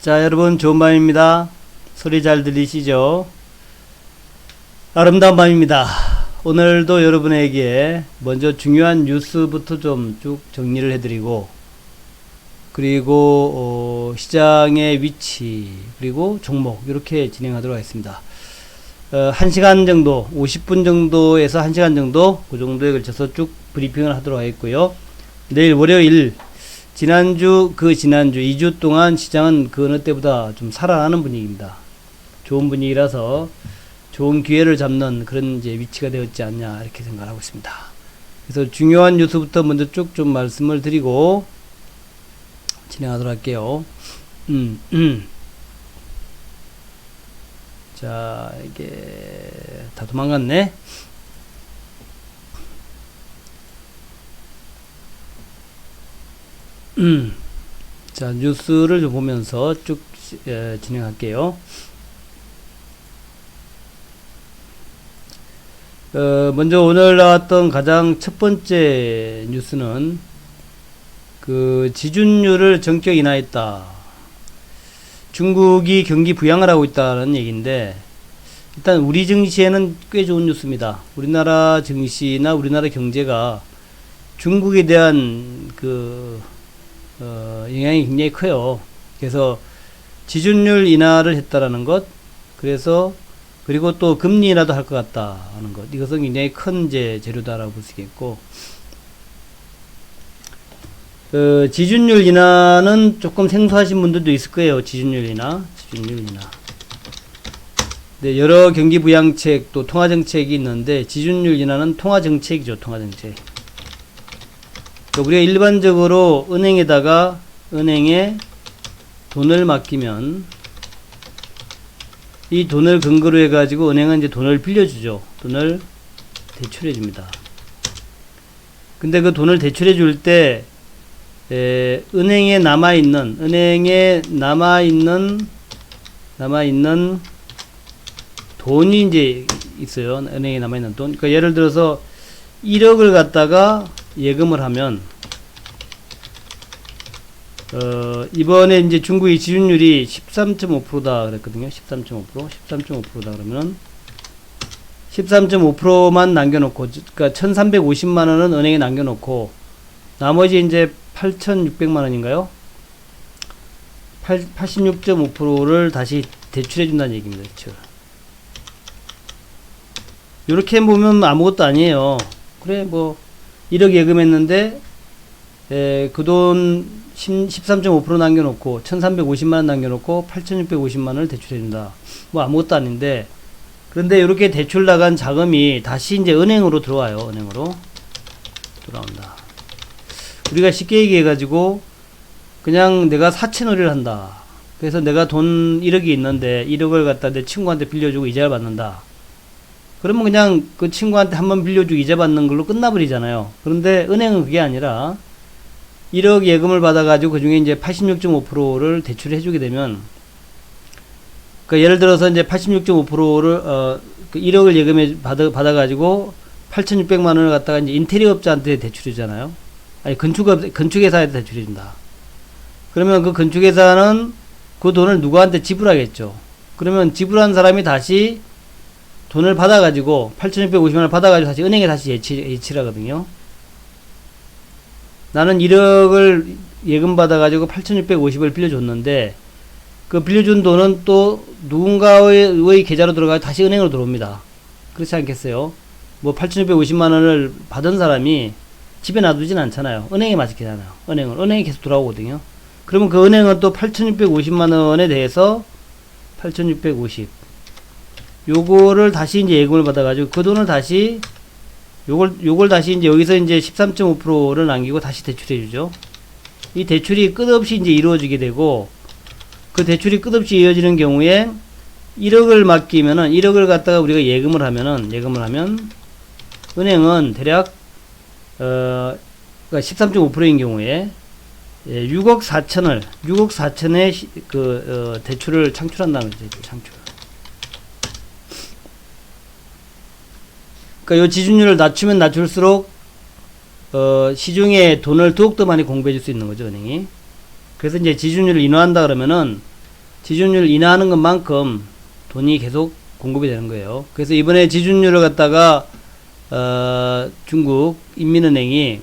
자, 여러분 좋은 밤입니다. 소리 잘 들리시죠? 아름다운 밤입니다. 오늘도 여러분에게 먼저 중요한 뉴스부터 좀 쭉 정리를 해드리고, 그리고 시장의 위치, 그리고 종목 이렇게 진행하도록 하겠습니다. 1시간 정도, 50분 정도에서 1시간 정도, 그 정도에 걸쳐서 쭉 브리핑을 하도록 하겠고요. 내일 월요일, 지난주, 2주 동안 시장은 그 어느 때보다 좀 살아나는 분위기입니다. 좋은 분위기라서 좋은 기회를 잡는 그런 이제 위치가 되었지 않냐, 이렇게 생각을 하고 있습니다. 그래서 중요한 뉴스부터 먼저 쭉 좀 말씀을 드리고 진행하도록 할게요. 자, 이게 다 도망갔네. 자, 뉴스를 좀 보면서 쭉 진행할게요. 먼저 오늘 나왔던 가장 첫 번째 뉴스는 그 지준율을 전격 인하했다. 중국이 경기 부양을 하고 있다는 얘기인데, 일단 우리 증시에는 꽤 좋은 뉴스입니다. 우리나라 증시나 우리나라 경제가 중국에 대한 영향이 굉장히 커요. 그래서 지준율 인하를 했다라는 것, 그리고 또 금리 인하도 할 것 같다 하는 것, 이것은 굉장히 큰 이제 재료다라고 볼 수 있겠고, 지준율 인하는 조금 생소하신 분들도 있을 거예요. 지준율 인하. 네, 여러 경기 부양책 또 통화 정책이 있는데, 지준율 인하는 통화 정책이죠. 통화 정책. 우리가 일반적으로 은행에 돈을 맡기면 이 돈을 근거로 해가지고 은행은 이제 돈을 빌려주죠. 돈을 대출해 줍니다. 근데 그 돈을 대출해 줄 때, 은행에 남아있는 돈이 이제 있어요. 은행에 남아있는 돈. 그러니까 예를 들어서 1억을 갖다가 예금을 하면, 이번에 이제 중국의 지준율이 13.5%다 그랬거든요. 13.5%다 그러면 13.5%만 남겨놓고, 그러니까 1350만원은 은행에 남겨놓고, 나머지 이제 8600만원인가요? 86.5%를 다시 대출해준다는 얘기입니다. 대출. 요렇게 보면 아무것도 아니에요. 그래, 1억 예금했는데, 그 돈 13.5% 남겨놓고, 1350만원 남겨놓고, 8650만원을 대출해준다. 아무것도 아닌데, 그런데 이렇게 대출 나간 자금이 다시 이제 은행으로 들어와요. 은행으로 들어온다. 우리가 쉽게 얘기해가지고, 그냥 내가 사채놀이를 한다. 그래서 내가 돈 1억이 있는데, 1억을 갖다 내 친구한테 빌려주고 이자를 받는다. 그러면 그냥 그 친구한테 한번 빌려주고 이자 받는 걸로 끝나버리잖아요. 그런데 은행은 그게 아니라 1억 예금을 받아가지고 그 중에 이제 86.5%를 대출해주게 되면, 그러니까 예를 들어서 이제 86.5%를, 1억을 예금에 받아가지고 8,600만원을 갖다가 이제 인테리어 업자한테 대출해주잖아요. 아니, 건축회사한테 대출해준다. 그러면 그 건축회사는 그 돈을 누구한테 지불하겠죠. 그러면 지불한 사람이 다시 돈을 받아가지고 8,650만원을 받아가지고 다시 은행에 다시 예치를 하거든요. 나는 1억을 예금 받아가지고 8,650을 빌려줬는데, 그 빌려준 돈은 또 누군가의 계좌로 들어가서 다시 은행으로 들어옵니다. 그렇지 않겠어요? 8,650만원을 받은 사람이 집에 놔두진 않잖아요. 은행에 맡기잖아요. 은행에 계속 들어오거든요. 그러면 그 은행은 또 8,650만원에 대해서 8,650 요거를 다시 이제 예금을 받아가지고 그 돈을 다시 요걸 다시 이제 여기서 이제 13.5%를 남기고 다시 대출해주죠. 이 대출이 끝없이 이제 이루어지게 되고, 그 대출이 끝없이 이어지는 경우에 1억을 맡기면은, 1억을 갖다가 우리가 예금을 하면 은행은 대략 13.5%인 경우에 6억 4천의 대출을 창출한다는 거죠. 창출. 그러니까 요 지준율을 낮추면 낮출수록 시중에 돈을 더욱더 많이 공급해 줄 수 있는 거죠, 은행이. 그래서 이제 지준율을 인하한다 그러면은 지준율 인하하는 것만큼 돈이 계속 공급이 되는 거예요. 그래서 이번에 지준율을 갖다가 중국 인민은행이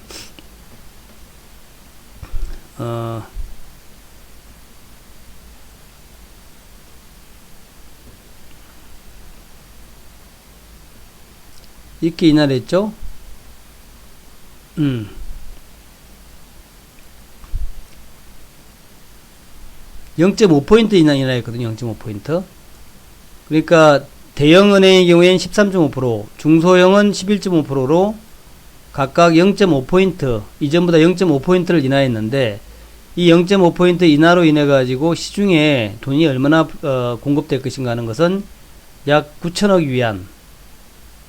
이렇게 인하를 했죠. 0.5포인트 인하했거든요. 0.5포인트. 그러니까 대형은행의 경우에는 13.5%, 중소형은 11.5%로 각각 0.5포인트, 이전보다 0.5포인트를 인하했는데, 이 0.5포인트 인하로 인해 가지고 시중에 돈이 얼마나 공급될 것인가 하는 것은 약 9천억 위안,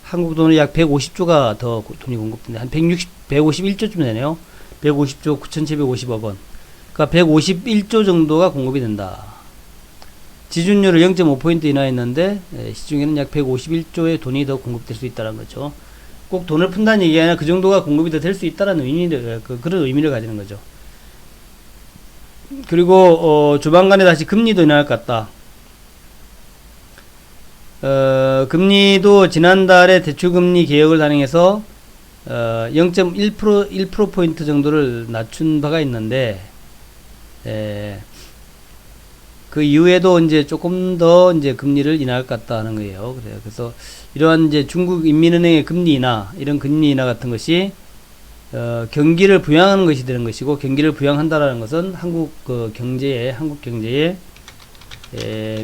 한국 돈으로 약 150조가 더 돈이 공급된다. 한 151조쯤 되네요. 150조 9,750억 원. 그러니까 151조 정도가 공급이 된다. 지준율을 0.5포인트 인하했는데 시중에는 약 151조의 돈이 더 공급될 수 있다는 거죠. 꼭 돈을 푼다는 얘기가 아니라 그 정도가 공급이 더 될 수 있다는 그런 의미를 가지는 거죠. 그리고 조만간에 다시 금리도 인하할 것 같다. 금리도 지난달에 대출금리 개혁을 단행해서 0.1%포인트 정도를 낮춘 바가 있는데, 그 이후에도 이제 조금 더 이제 금리를 인하할 것 같다 하는 거예요. 그래서 이러한 이제 중국 인민은행의 금리 인하, 이런 금리 인하 같은 것이 경기를 부양하는 것이 되는 것이고, 경기를 부양한다라는 것은 한국 경제에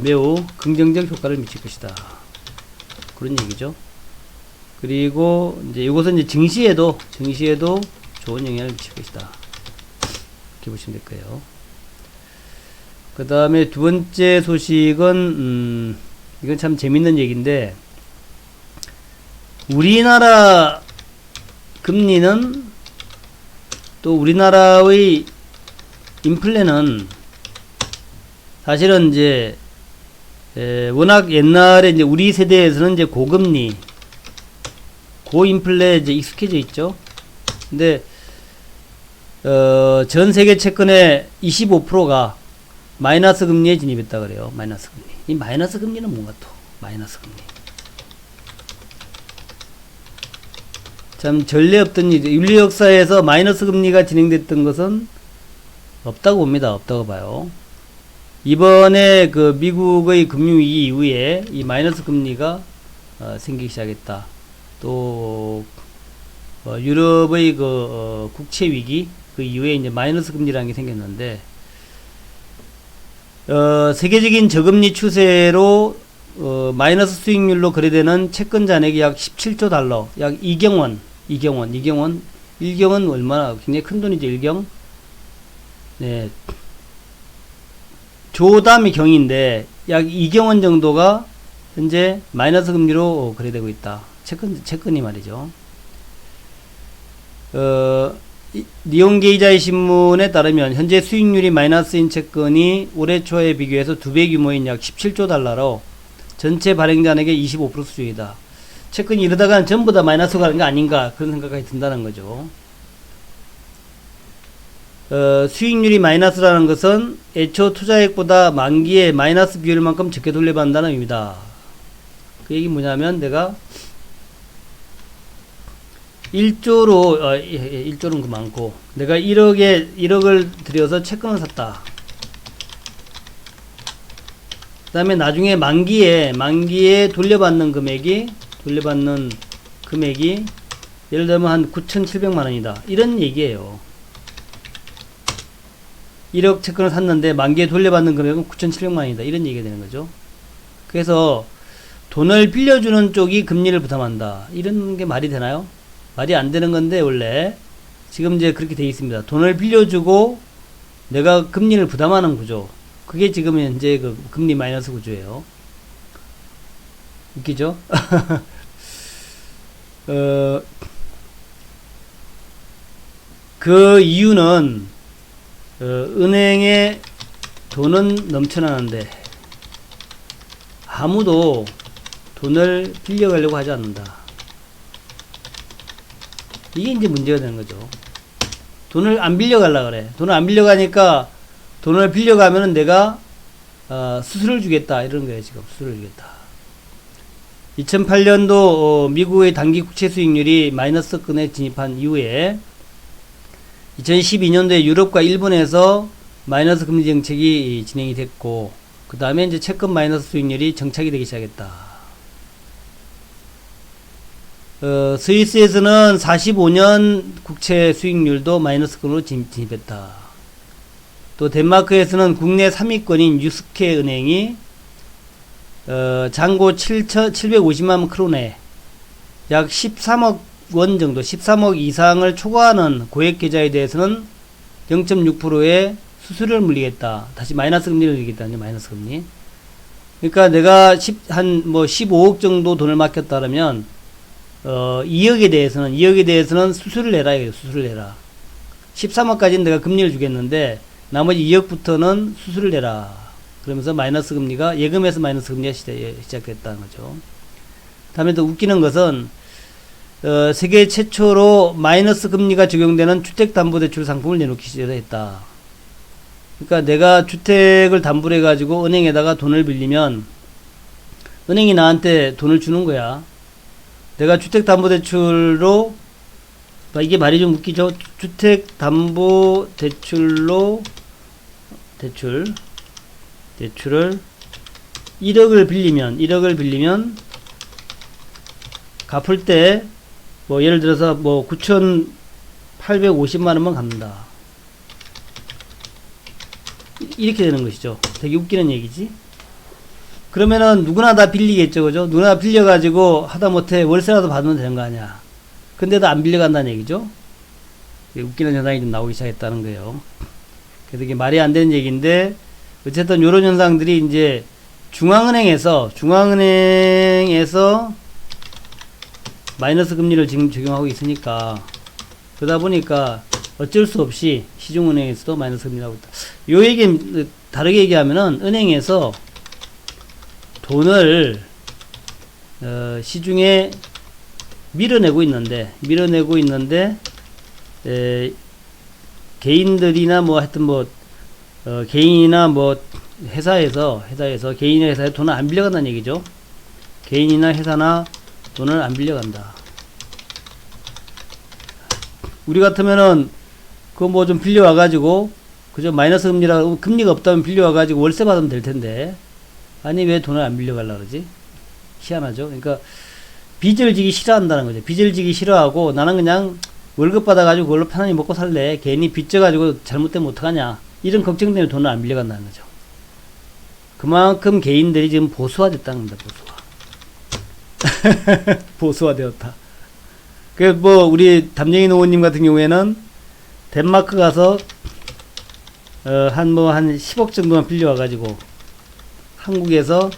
매우 긍정적 효과를 미칠 것이다. 그런 얘기죠. 그리고 이제 이것은 이제 증시에도 좋은 영향을 미칠 것이다. 이렇게 보시면 될 거예요. 그 다음에 두 번째 소식은, 이건 참 재밌는 얘기인데, 우리나라 금리는 또 우리나라의 인플레는 사실은 이제, 워낙 옛날에 이제 우리 세대에서는 이제 고금리, 고인플레에 이제 익숙해져 있죠. 근데, 전 세계 채권의 25%가 마이너스 금리에 진입했다 그래요. 마이너스 금리. 이 마이너스 금리는 뭔가 또 마이너스 금리. 참 전례 없던 일. 인류 역사에서 마이너스 금리가 진행됐던 것은 없다고 봅니다. 없다고 봐요. 이번에 그 미국의 금융위기 이후에 이 마이너스 금리가 생기기 시작했다. 또 유럽의 그 국채 위기 그 이후에 이제 마이너스 금리라는 게 생겼는데, 세계적인 저금리 추세로 마이너스 수익률로 거래되는 채권 잔액이 약 17조 달러, 약 2경원, 1경은 얼마나 굉장히 큰 돈이죠. 1경. 네. 조 다음이 경인데 약 2경원 정도가 현재 마이너스 금리로 거래되고 있다. 채권이 말이죠. 니온게이자의 신문에 따르면 현재 수익률이 마이너스인 채권이 올해 초에 비교해서 2배 규모인 약 17조 달러로 전체 발행 잔액의 25% 수준이다. 채권이 이러다가 전부 다 마이너스가 가는 거 아닌가 그런 생각이 든다는 거죠. 수익률이 마이너스라는 것은 애초 투자액보다 만기에 마이너스 비율만큼 적게 돌려받는다는 의미다. 그 얘기 뭐냐면 내가 1조로 1조는 그 많고 내가 1억을 들여서 채권을 샀다. 그 다음에 나중에 만기에 돌려받는 금액이 예를 들면 한 9,700만 원이다. 이런 얘기예요. 1억 채권을 샀는데 만기에 돌려받는 금액은 9,700만 원이다. 이런 얘기가 되는 거죠. 그래서 돈을 빌려주는 쪽이 금리를 부담한다. 이런 게 말이 되나요? 말이 안 되는 건데, 원래. 지금 이제 그렇게 되어 있습니다. 돈을 빌려주고 내가 금리를 부담하는 구조. 그게 지금 현재 그 금리 마이너스 구조예요. 웃기죠? 그 이유는, 은행에 돈은 넘쳐나는데, 아무도 돈을 빌려가려고 하지 않는다. 이게 이제 문제가 되는 거죠. 돈을 안 빌려가려고 그래. 돈을 안 빌려가니까 돈을 빌려가면은 내가 수수료를 주겠다 이런 거예요. 지금 수수료를 주겠다. 2008년도 미국의 단기 국채 수익률이 마이너스권에 진입한 이후에 2012년도에 유럽과 일본에서 마이너스 금리 정책이 진행이 됐고, 그 다음에 이제 채권 마이너스 수익률이 정착이 되기 시작했다. 스위스에서는 45년 국채 수익률도 마이너스권으로 진입했다. 또 덴마크에서는 국내 3위권인 유스케 은행이 잔고 750만 크론에 약 13억 원 정도, 13억 이상을 초과하는 고액 계좌에 대해서는 0.6%의 수수료를 물리겠다. 다시 마이너스 금리를 물리겠다는 마이너스 금리. 그러니까 내가 15억 정도 돈을 맡겼다면 2억에 대해서는 수수료를 내라 이거예요. 수수료를 내라. 13억까지는 내가 금리를 주겠는데 나머지 2억부터는 수수료를 내라. 그러면서 마이너스 금리가, 예금에서 마이너스 금리가 시작됐다는 거죠. 다음에 또 웃기는 것은 세계 최초로 마이너스 금리가 적용되는 주택담보대출 상품을 내놓기 시작했다. 그러니까 내가 주택을 담보로 해가지고 은행에다가 돈을 빌리면 은행이 나한테 돈을 주는 거야. 내가 주택담보대출로, 이게 말이 좀 웃기죠. 주택담보대출로 대출을 1억을 빌리면 갚을 때 뭐 예를 들어서 뭐 9,850만 원만 갚는다. 이렇게 되는 것이죠. 되게 웃기는 얘기지. 그러면은 누구나 다 빌리겠죠, 그죠? 누구나 다 빌려가지고 하다못해 월세라도 받으면 되는 거 아니야. 근데도 안 빌려간다는 얘기죠. 웃기는 현상이 좀 나오기 시작했다는 거예요. 그래서 이게 말이 안 되는 얘기인데, 어쨌든 요런 현상들이 이제 중앙은행에서 마이너스 금리를 지금 적용하고 있으니까, 그러다 보니까 어쩔 수 없이 시중은행에서도 마이너스 금리를 하고 있다. 요 얘기, 다르게 얘기하면은 은행에서 돈을 시중에 밀어내고 있는데 개인들이나 뭐 하여튼 뭐 개인이나 뭐 회사에서 개인이나 회사에 돈을 안 빌려간다는 얘기죠. 개인이나 회사나 돈을 안 빌려간다. 우리 같으면은 그거 뭐 좀 빌려와가지고 그저 마이너스 금리라 금리가 없다면 빌려와가지고 월세 받으면 될 텐데, 아니 왜 돈을 안 빌려가려고 그러지? 희한하죠. 그러니까 빚을 지기 싫어한다는 거죠. 빚을 지기 싫어하고 나는 그냥 월급 받아가지고 그걸로 편안히 먹고 살래. 괜히 빚 져가지고 잘못되면 어떡하냐. 이런 걱정 때문에 돈을 안 빌려간다는 거죠. 그만큼 개인들이 지금 보수화됐다는 겁니다. 보수화되었다. 그 뭐 우리 담쟁이 노원님 같은 경우에는 덴마크 가서 한 10억 정도만 빌려와가지고 한국에서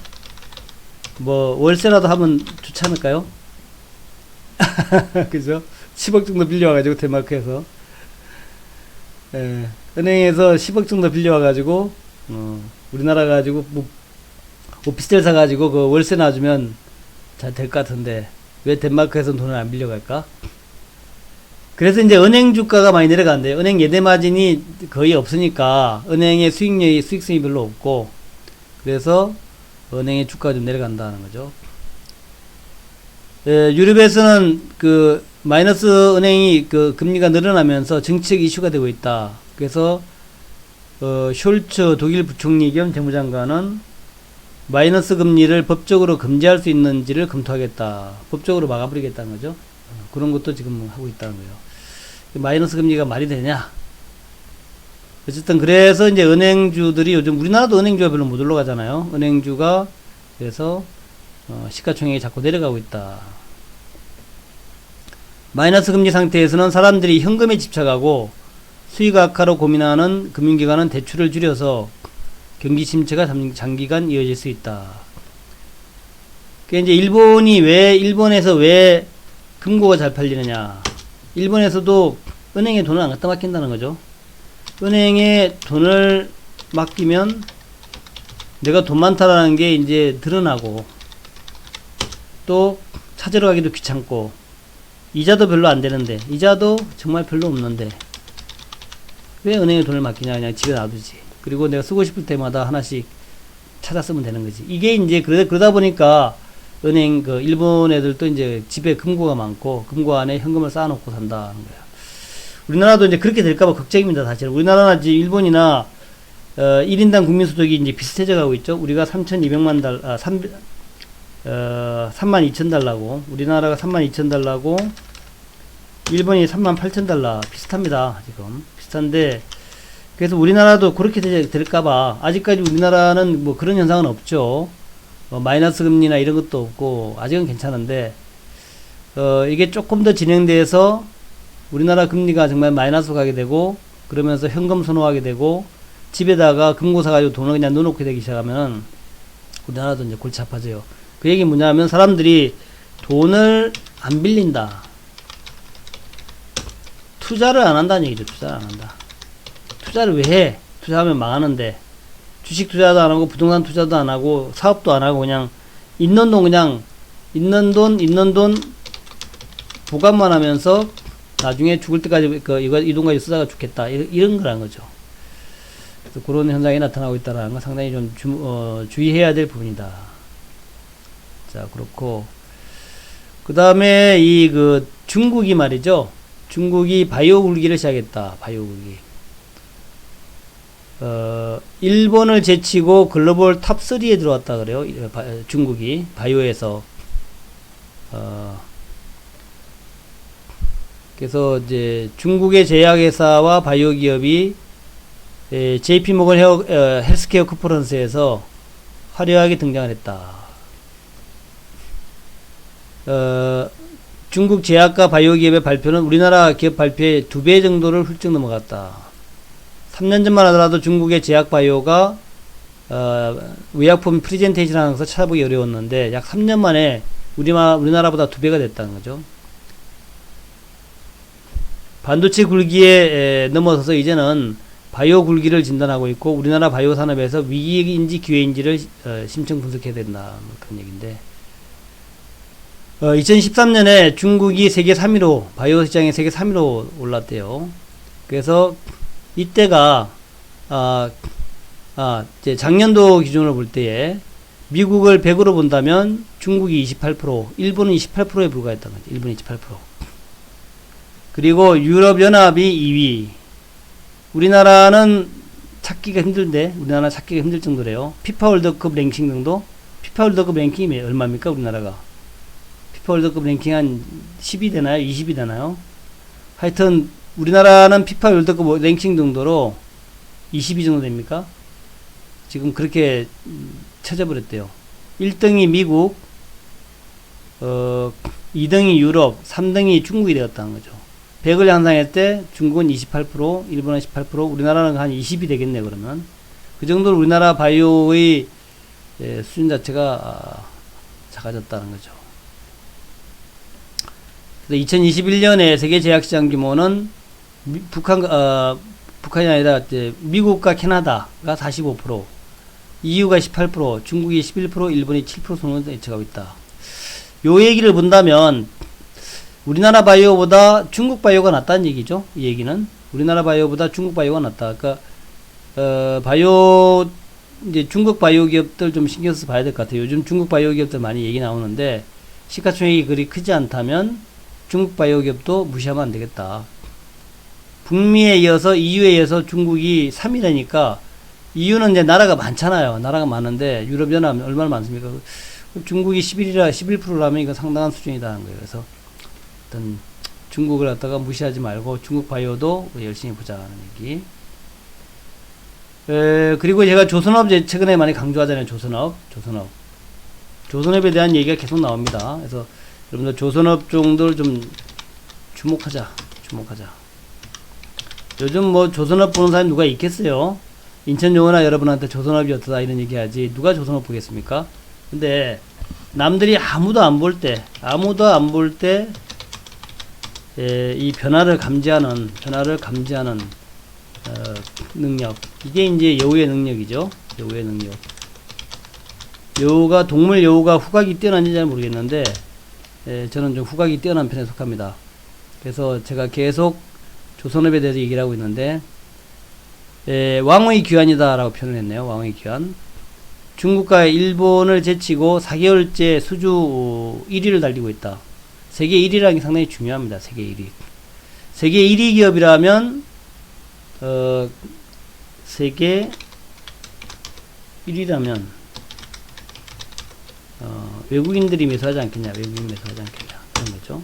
뭐 월세라도 하면 좋지 않을까요? 그죠? 10억 정도 빌려와가지고 덴마크에서 은행에서 10억 정도 빌려와가지고 우리나라 가지고 뭐 오피스텔 사가지고 그 월세 놔주면 잘 될 것 같은데 왜 덴마크에서는 돈을 안 빌려갈까? 그래서 이제 은행 주가가 많이 내려간대요. 은행 예대 마진이 거의 없으니까 은행의 수익성이 별로 없고, 그래서 은행의 주가가 좀 내려간다는 거죠. 유럽에서는 그 마이너스 은행이 그 금리가 늘어나면서 정책 이슈가 되고 있다. 그래서 숄츠 독일 부총리 겸 재무장관은 마이너스 금리를 법적으로 금지할 수 있는지를 검토하겠다. 법적으로 막아버리겠다는 거죠. 그런 것도 지금 하고 있다는 거예요. 마이너스 금리가 말이 되냐? 어쨌든 그래서 이제 은행주들이 요즘 우리나라도 은행주가 별로 못 올라가잖아요. 은행주가 그래서 시가총액이 자꾸 내려가고 있다. 마이너스 금리 상태에서는 사람들이 현금에 집착하고 수익 악화로 고민하는 금융기관은 대출을 줄여서 경기 침체가 장기간 이어질 수 있다. 그러니까 이제 일본에서 왜 금고가 잘 팔리느냐? 일본에서도 은행에 돈을 안 갖다 맡긴다는 거죠. 은행에 돈을 맡기면 내가 돈 많다라는 게 이제 드러나고, 또 찾으러 가기도 귀찮고, 이자도 별로 안 되는데, 이자도 정말 별로 없는데 왜 은행에 돈을 맡기냐? 그냥 집에 놔두지. 그리고 내가 쓰고 싶을 때마다 하나씩 찾아 쓰면 되는 거지. 이게 이제 그러다 보니까 은행 그 일본 애들도 이제 집에 금고가 많고 금고 안에 현금을 쌓아놓고 산다는 거야. 우리나라도 이제 그렇게 될까봐 걱정입니다. 사실 우리나라나 이제 일본이나 1인당 국민소득이 이제 비슷해져 가고 있죠. 우리가 3,200만 달러, 32,000달러고 우리나라가 32,000달러고 일본이 38,000달러 비슷합니다. 지금 비슷한데 그래서 우리나라도 그렇게 될까봐 아직까지 우리나라는 뭐 그런 현상은 없죠. 마이너스 금리나 이런 것도 없고 아직은 괜찮은데 이게 조금 더 진행돼서 우리나라 금리가 정말 마이너스 가게 되고 그러면서 현금 선호하게 되고 집에다가 금고 사가지고 돈을 그냥 넣어놓게 되기 시작하면 우리나라도 이제 골치 아파져요. 그 얘기 뭐냐면 사람들이 돈을 안 빌린다. 투자를 안 한다는 얘기죠. 투자를 안 한다. 투자를 왜 해? 투자하면 망하는데. 주식 투자도 안 하고 부동산 투자도 안 하고 사업도 안 하고 그냥 있는 돈 보관만 하면서 나중에 죽을 때까지 이 돈 가지고 쓰다가 죽겠다. 이런 거란 거죠. 그래서 그런 현상이 나타나고 있다는 건 상당히 좀 주의해야 될 부분이다. 자, 그렇고 그 다음에 중국이 말이죠. 중국이 바이오 굴기를 시작했다. 바이오 굴기. 일본을 제치고 글로벌 탑 3에 들어왔다 그래요. 중국이 바이오에서. 그래서 이제 중국의 제약회사와 바이오 기업이 JP 모건 헬스케어 컨퍼런스에서 화려하게 등장을 했다. 중국 제약과 바이오 기업의 발표는 우리나라 기업 발표의 2배 정도를 훌쩍 넘어갔다. 3년 전만 하더라도 중국의 제약 바이오가 의약품 프리젠테이션 하는 것을 찾아보기 어려웠는데 약 3년 만에 우리나라보다 2배가 됐다는 거죠. 반도체 굴기에 넘어서서 이제는 바이오 굴기를 진단하고 있고 우리나라 바이오 산업에서 위기인지 기회인지를 심층 분석해야 된다. 뭐 그런 얘기인데 2013년에 중국이 세계 3위로 바이오 시장에 세계 3위로 올랐대요. 그래서 이때가 이제 작년도 기준으로 볼 때에 미국을 100으로 본다면 중국이 28%, 일본은 28%에 불과했다는 거죠. 일본이 28%. 그리고 유럽연합이 2위. 우리나라는 찾기가 힘든데, 우리나라 찾기가 힘들 정도래요. 피파 월드컵 랭킹 정도? 피파 월드컵 랭킹이 얼마입니까, 우리나라가? 피파 월드컵 랭킹 한 10위 되나요? 20위 되나요? 하여튼, 우리나라는 피파 월드컵 랭킹 정도로 20위 정도 됩니까? 지금 그렇게 쳐져버렸대요. 1등이 미국, 2등이 유럽, 3등이 중국이 되었다는 거죠. 100을 향상할 때 중국은 28%, 일본은 18%, 우리나라는 한 20이 되겠네, 그러면. 그 정도로 우리나라 바이오의 수준 자체가 작아졌다는 거죠. 2021년에 세계 제약시장 규모는 북한이 아니라 이제 미국과 캐나다가 45%, EU가 18%, 중국이 11%, 일본이 7% 손을 예측하고 있다. 요 얘기를 본다면 우리나라 바이오보다 중국 바이오가 낫다는 얘기죠. 이 얘기는 우리나라 바이오보다 중국 바이오가 낫다. 그러니까 바이오 이제 중국 바이오 기업들 좀 신경 써서 봐야 될 것 같아요. 요즘 중국 바이오 기업들 많이 얘기 나오는데 시가총액이 그리 크지 않다면 중국 바이오 기업도 무시하면 안 되겠다. 북미에 이어서 EU에 이어서 중국이 3위라니까 EU는 이제 나라가 많잖아요. 나라가 많은데 유럽연합 얼마나 많습니까? 중국이 11%라면 이거 상당한 수준이라는 거예요. 그래서 어떤 중국을 갖다가 무시하지 말고 중국 바이오도 열심히 보자는 얘기. 그리고 제가 조선업 최근에 많이 강조하잖아요. 조선업에 대한 얘기가 계속 나옵니다. 그래서 여러분들 조선업 종들 좀 주목하자. 요즘 뭐 조선업 보는 사람이 누가 있겠어요? 인천 용어나 여러분한테 조선업이 어떠다 이런 얘기 하지 누가 조선업 보겠습니까? 근데 남들이 아무도 안 볼 때 이 변화를 감지하는 능력, 이게 이제 여우의 능력이죠. 여우의 능력. 동물 여우가 후각이 뛰어난지 잘 모르겠는데 저는 좀 후각이 뛰어난 편에 속합니다. 그래서 제가 계속 조선업에 대해서 얘기를 하고 있는데 왕의 귀환이다 라고 표현을 했네요. 왕의 귀환. 중국과 일본을 제치고 4개월째 수주 1위를 달리고 있다. 세계 1위라는 게 상당히 중요합니다. 세계 1위. 세계 1위 기업이라면 세계 1위라면 외국인들이 매수하지 않겠냐, 외국인 매수하지 않겠냐, 그런 거죠.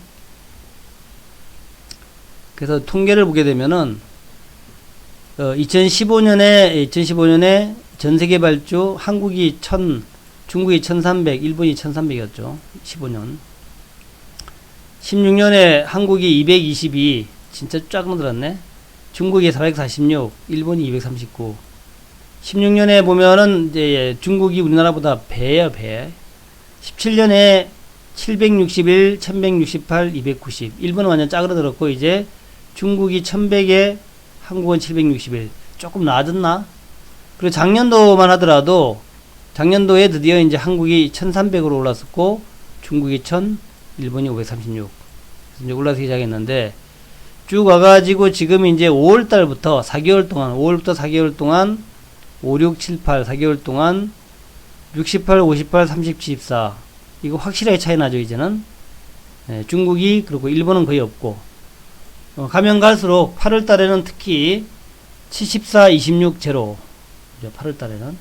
그래서 통계를 보게 되면은 2015년에 전 세계 발주 한국이 1000, 중국이 1300, 일본이 1300이었죠. 15년. 16년에 한국이 222, 진짜 쫙 늘었네. 중국이 446, 일본이 239. 16년에 보면은 이제 중국이 우리나라보다 배예요, 배. 17년에 761, 1168, 290. 일본은 완전 짜그러들었고 이제 중국이 1100에 한국은 761. 조금 나아졌나? 그리고 작년도만 하더라도 작년도에 드디어 이제 한국이 1300으로 올랐었고 중국이 1000, 일본이 536. 그래서 이제 올라서기 시작했는데 쭉 와가지고 지금 이제 5월달부터 4개월 동안 5월부터 4개월 동안 5, 6, 7, 8 4개월 동안 68, 58, 30, 74 이거 확실하게 차이 나죠 이제는. 중국이 그리고 일본은 거의 없고 가면 갈수록 8월 달에는 특히 74, 26, 제로 8월 달에는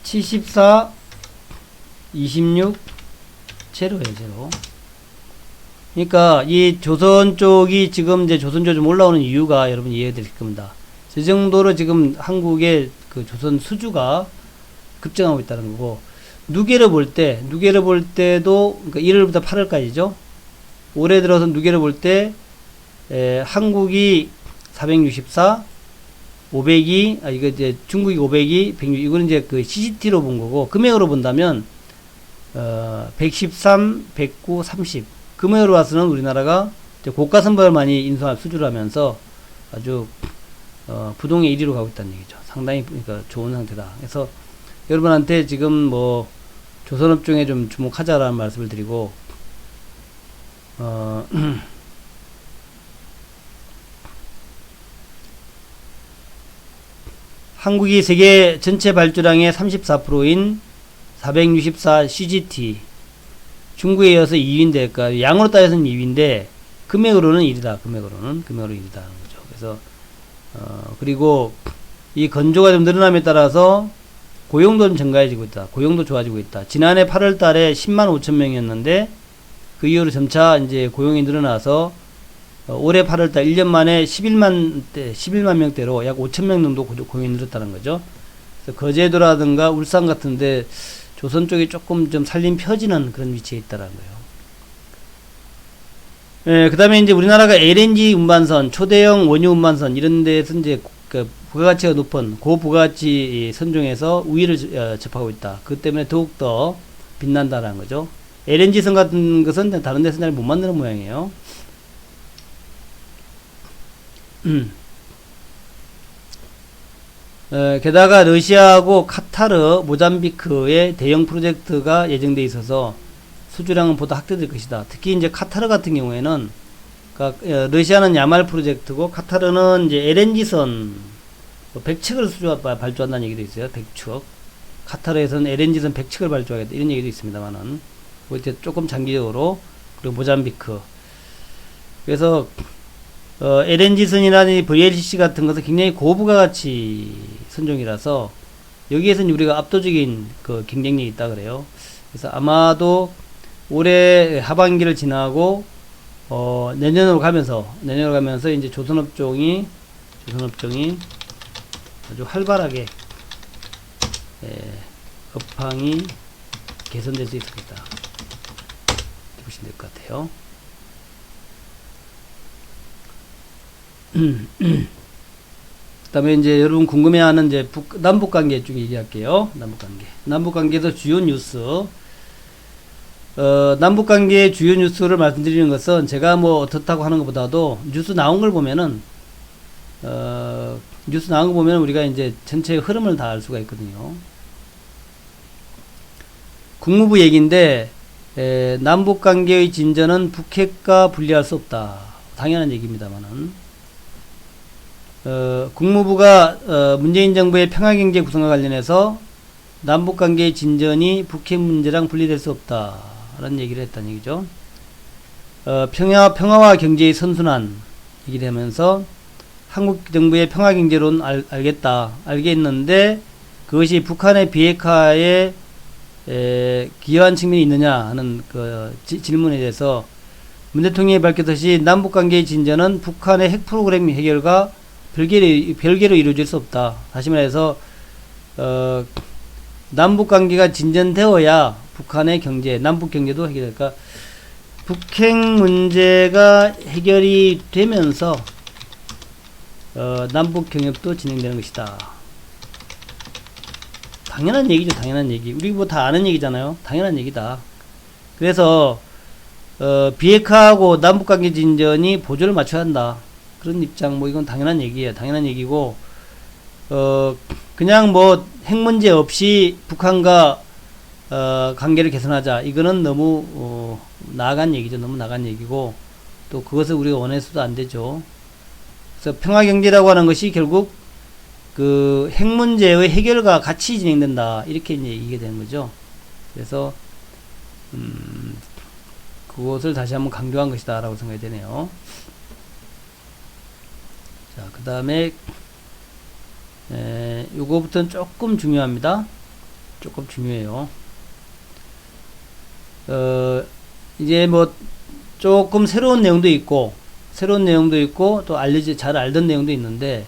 74, 26, 제로예요, 제로. 그러니까 이 조선 쪽이 지금 이제 조선 쪽 좀 올라오는 이유가 여러분 이해되실 겁니다. 이 정도로 지금 한국의 그 조선 수주가 급증하고 있다는 거고, 누계를 볼 때도, 그러니까 1월부터 8월까지죠. 올해 들어서 누계를 볼 때, 한국이 464, 500이, 이거 이제 중국이 500이, 160, 이거는 이제 그 CCT로 본 거고, 금액으로 본다면, 113, 109, 30. 금액으로 봐서는 우리나라가 고가 선박을 많이 인수할 수주를 하면서 아주, 부동의 1위로 가고 있다는 얘기죠. 상당히, 그러니까 좋은 상태다. 그래서 여러분한테 지금 뭐, 조선업종에 좀 주목하자라는 말씀을 드리고, 한국이 세계 전체 발주량의 34%인 464 CGT, 중국에 이어서 2위인데, 그러니까 양으로 따져서는 2위인데, 금액으로는 1위다. 금액으로 1위다. 거죠. 그래서, 그리고 이 건조가 좀 늘어남에 따라서 고용도 좀 증가해지고 있다. 고용도 좋아지고 있다. 지난해 8월 달에 10만 5천 명이었는데, 그 이후로 점차 이제 고용이 늘어나서, 올해 8월 달 1년 만에 11만 명대로 약 5천 명 정도 고용이 늘었다는 거죠. 그래서 거제도라든가 울산 같은데 조선 쪽이 조금 좀 살림 펴지는 그런 위치에 있다라는 거예요. 그 다음에 이제 우리나라가 LNG 운반선, 초대형 원유 운반선 이런 데서 이제 그 부가가치가 높은 고부가가치 선종에서 우위를 접하고 있다. 그 때문에 더욱더 빛난다라는 거죠. LNG선 같은 것은 다른 데서 잘 못 만드는 모양이에요. 게다가 러시아하고 카타르, 모잠비크의 대형 프로젝트가 예정돼 있어서 수주량은 보다 확대될 것이다. 특히 이제 카타르 같은 경우에는, 그러니까 러시아는 야말 프로젝트고 카타르는 이제 LNG선 100척을 발주한다는 얘기도 있어요. 100척. 카타르에서는 LNG선 100척을 발주하겠다 이런 얘기도 있습니다만은 조금 장기적으로. 그리고 모잠비크. 그래서 LNG선이라는 VLCC 같은 것은 굉장히 고부가가치 선종이라서 여기에서는 우리가 압도적인 그 경쟁력이 있다 그래요. 그래서 아마도 올해 하반기를 지나고 내년으로 가면서 이제 조선업종이 아주 활발하게 업황이 개선될 수 있을 거다. 보시면 될 것 같아요. 그 다음에 이제 여러분 궁금해하는 이제 남북관계 쭉 얘기할게요. 남북관계에서 주요 뉴스. 남북관계의 주요 뉴스를 말씀드리는 것은 제가 뭐 어떻다고 하는 것보다도 뉴스 나온 걸 보면은, 우리가 이제 전체의 흐름을 다 알 수가 있거든요. 국무부 얘기인데, 남북관계의 진전은 북핵과 분리할 수 없다. 당연한 얘기입니다만은. 국무부가 문재인 정부의 평화경제 구성과 관련해서 남북관계의 진전이 북핵 문제랑 분리될 수 없다라는 얘기를 했다는 얘기죠. 평화와 경제의 선순환 얘기 되면서 한국 정부의 평화경제론 알겠는데 그것이 북한의 비핵화에 기여한 측면이 있느냐 하는 그 질문에 대해서 문 대통령이 밝혔듯이 남북관계의 진전은 북한의 핵 프로그램 해결과 별개로 이루어질 수 없다. 다시 말해서 남북관계가 진전되어야 북한의 경제, 남북경제도 해결될까. 북핵 문제가 해결이 되면서 남북경협도 진행되는 것이다. 당연한 얘기죠. 당연한 얘기. 우리 뭐 다 아는 얘기잖아요. 당연한 얘기다. 그래서 비핵화하고 남북관계 진전이 보조를 맞춰야 한다. 그런 입장, 뭐 이건 당연한 얘기예요. 당연한 얘기고 그냥 뭐 핵 문제 없이 북한과 관계를 개선하자. 이거는 너무 나아간 얘기죠. 너무 나아간 얘기고 또 그것을 우리가 원해서도 안 되죠. 그래서 평화경제라고 하는 것이 결국 그 핵 문제의 해결과 같이 진행된다. 이렇게 이제 얘기가 되는 거죠. 그래서 그것을 다시 한번 강조한 것이다 라고 생각이 되네요. 자, 그 다음에 요거부터는 조금 중요합니다. 조금 중요해요. 이제 뭐 조금 새로운 내용도 있고 또 잘 알던 내용도 있는데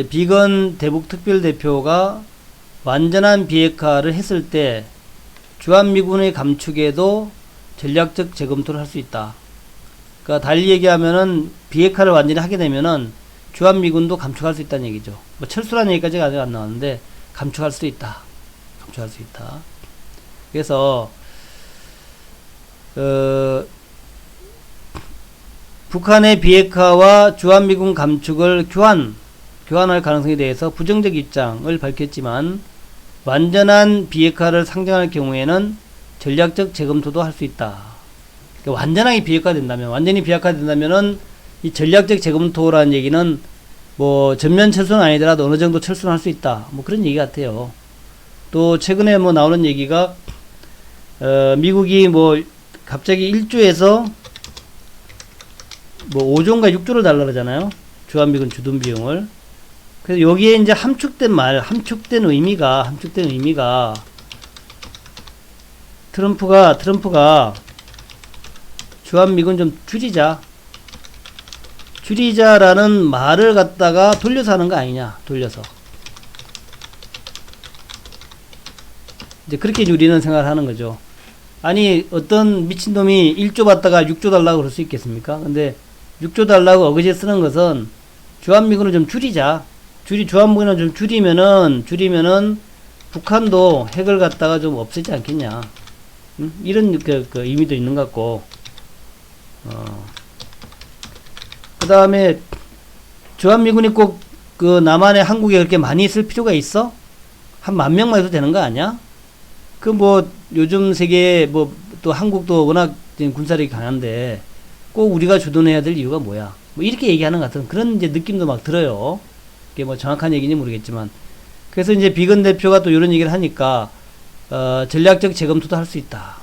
비건 대북 특별대표가 완전한 비핵화를 했을 때 주한미군의 감축에도 전략적 재검토를 할 수 있다. 그러니까 달리 얘기하면은 비핵화를 완전히 하게 되면은 주한미군도 감축할 수 있다는 얘기죠. 뭐 철수라는 얘기까지가 아직 안 나왔는데 감축할 수 있다. 감축할 수 있다. 그래서 북한의 비핵화와 주한미군 감축을 교환할 가능성에 대해서 부정적 입장을 밝혔지만 완전한 비핵화를 상정할 경우에는 전략적 재검토도 할 수 있다. 그러니까 완전히 비핵화된다면은 이 전략적 재검토라는 얘기는 뭐 전면 철수는 아니더라도 어느 정도 철수는 할 수 있다. 뭐 그런 얘기 같아요. 또 최근에 뭐 나오는 얘기가 미국이 뭐 갑자기 1조에서 뭐 5조인가 6조를 달라 그러잖아요. 주한미군 주둔 비용을. 그래서 여기에 이제 함축된 의미가 트럼프가 주한미군 좀 줄이자라는 말을 갖다가 돌려서 하는 거 아니냐. 돌려서. 이제 그렇게 우리는 생각을 하는 거죠. 아니 어떤 미친놈이 1조 받다가 6조 달라고 그럴 수 있겠습니까? 근데 6조 달라고 어거지에 쓰는 것은 주한미군을 좀 주한미군을 좀 줄이면은 북한도 핵을 갖다가 좀 없애지 않겠냐. 이런 그 의미도 있는 것 같고. 그 다음에 주한미군이 꼭 그 남한에 한국에 그렇게 많이 있을 필요가 있어? 한 10,000명만 해도 되는 거 아니야? 그 뭐 요즘 세계에 뭐 또 한국도 워낙 군사력이 강한데 꼭 우리가 주둔해야 될 이유가 뭐야? 뭐 이렇게 얘기하는 것 같은 그런 이제 느낌도 막 들어요. 그게 뭐 정확한 얘기인지 모르겠지만. 그래서 이제 비건 대표가 또 이런 얘기를 하니까 전략적 재검토도 할 수 있다.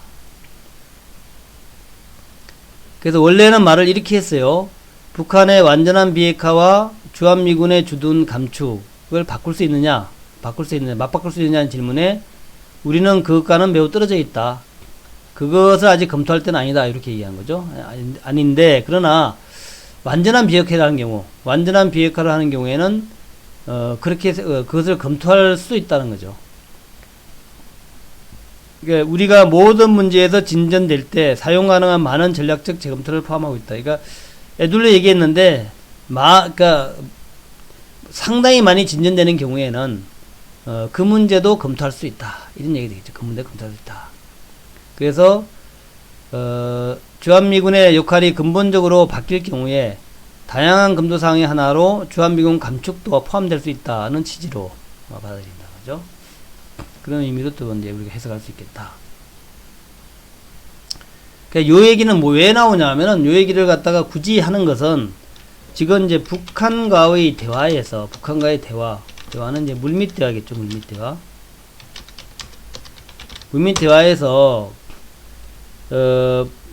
그래서 원래는 말을 이렇게 했어요. 북한의 완전한 비핵화와 주한미군의 주둔 감축을 바꿀 수 있느냐, 맞바꿀 수 있느냐는 질문에 우리는 그것과는 매우 떨어져 있다. 그것을 아직 검토할 때는 아니다. 이렇게 얘기한 거죠. 아닌데, 그러나 완전한 비핵화를 하는 경우에는 그렇게 그것을 검토할 수 있다는 거죠. 그러니까 우리가 모든 문제에서 진전될 때 사용 가능한 많은 전략적 재검토를 포함하고 있다. 그러니까 애둘러 얘기했는데 그러니까 상당히 많이 진전되는 경우에는 그 문제도 검토할 수 있다. 이런 얘기 되겠죠. 그 문제 검토할 수 있다. 그래서 주한미군의 역할이 근본적으로 바뀔 경우에 다양한 검토 사항의 하나로 주한미군 감축도 포함될 수 있다는 취지로 받아들인다. 그죠? 그런 의미로 또 이제 우리가 해석할 수 있겠다. 그러니까 요 얘기는 뭐 왜 나오냐 하면은 요 얘기를 갖다가 굳이 하는 것은 지금 이제 북한과의 대화에서, 북한과의 대화는 이제 물밑 대화겠죠, 물밑 대화. 물밑 대화에서,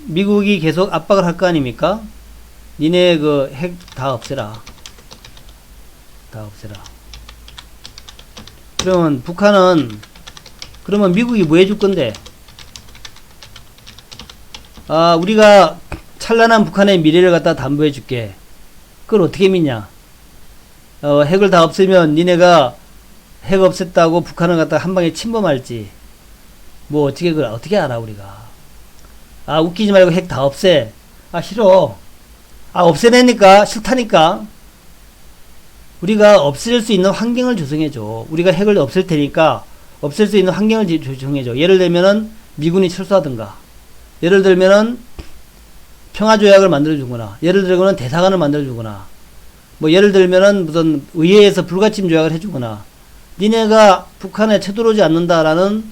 미국이 계속 압박을 할 거 아닙니까? 니네 그 핵 다 없애라. 다 없애라. 그러면 북한은, 그러면 미국이 뭐 해줄 건데? 아, 우리가 찬란한 북한의 미래를 갖다 담보해 줄게. 그걸 어떻게 믿냐? 핵을 다 없애면 니네가 핵 없앴다고 북한을 갖다 한 방에 침범할지. 뭐 어떻게 알아, 우리가. 아, 웃기지 말고 핵 다 없애. 아, 싫어. 아, 없애내니까, 싫다니까. 우리가 없앨 수 있는 환경을 조성해줘. 우리가 핵을 없앨 테니까, 없앨 수 있는 환경을 조성해줘. 예를 들면은, 미군이 철수하든가. 예를 들면은, 평화조약을 만들어주거나, 예를 들면은 대사관을 만들어주거나, 뭐, 예를 들면은 무슨 의회에서 불가침 조약을 해주거나, 니네가 북한에 쳐들어오지 않는다라는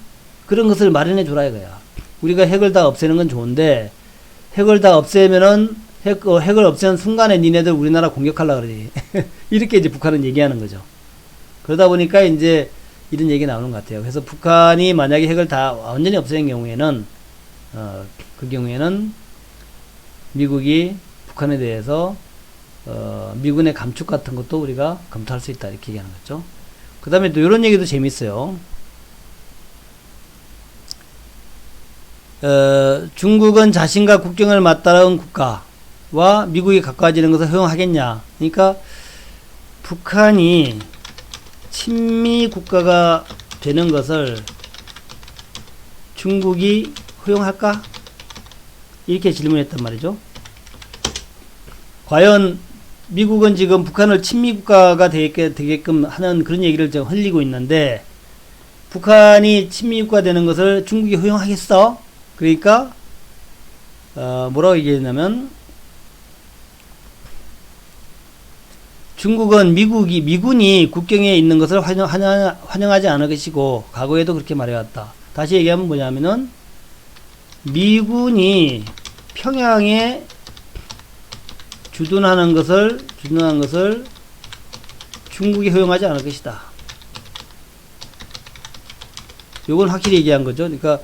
그런 것을 마련해줘라 이거야. 우리가 핵을 다 없애는 건 좋은데, 핵을 다 없애면은, 핵을 없애는 순간에 니네들 우리나라 공격하려고 그러지. 이렇게 이제 북한은 얘기하는 거죠. 그러다 보니까 이제 이런 얘기 나오는 것 같아요. 그래서 북한이 만약에 핵을 다 완전히 없애는 경우에는, 그 경우에는 미국이 북한에 대해서, 미군의 감축 같은 것도 우리가 검토할 수 있다. 이렇게 얘기하는 거죠. 그 다음에 또 이런 얘기도 재밌어요. 중국은 자신과 국경을 맞닿은 국가와 미국이 가까워지는 것을 허용하겠냐. 그러니까 북한이 친미 국가가 되는 것을 중국이 허용할까? 이렇게 질문했단 말이죠. 과연 미국은 지금 북한을 친미 국가가 되게끔 하는 그런 얘기를 지금 흘리고 있는데, 북한이 친미 국가 되는 것을 중국이 허용하겠어? 그러니까 뭐라고 얘기했냐면, 중국은 미군이 국경에 있는 것을 환영하지 않을 것이고, 과거에도 그렇게 말해왔다. 다시 얘기하면 뭐냐면은, 미군이 평양에 주둔하는 것을 중국이 허용하지 않을 것이다. 요건 확실히 얘기한 거죠. 그러니까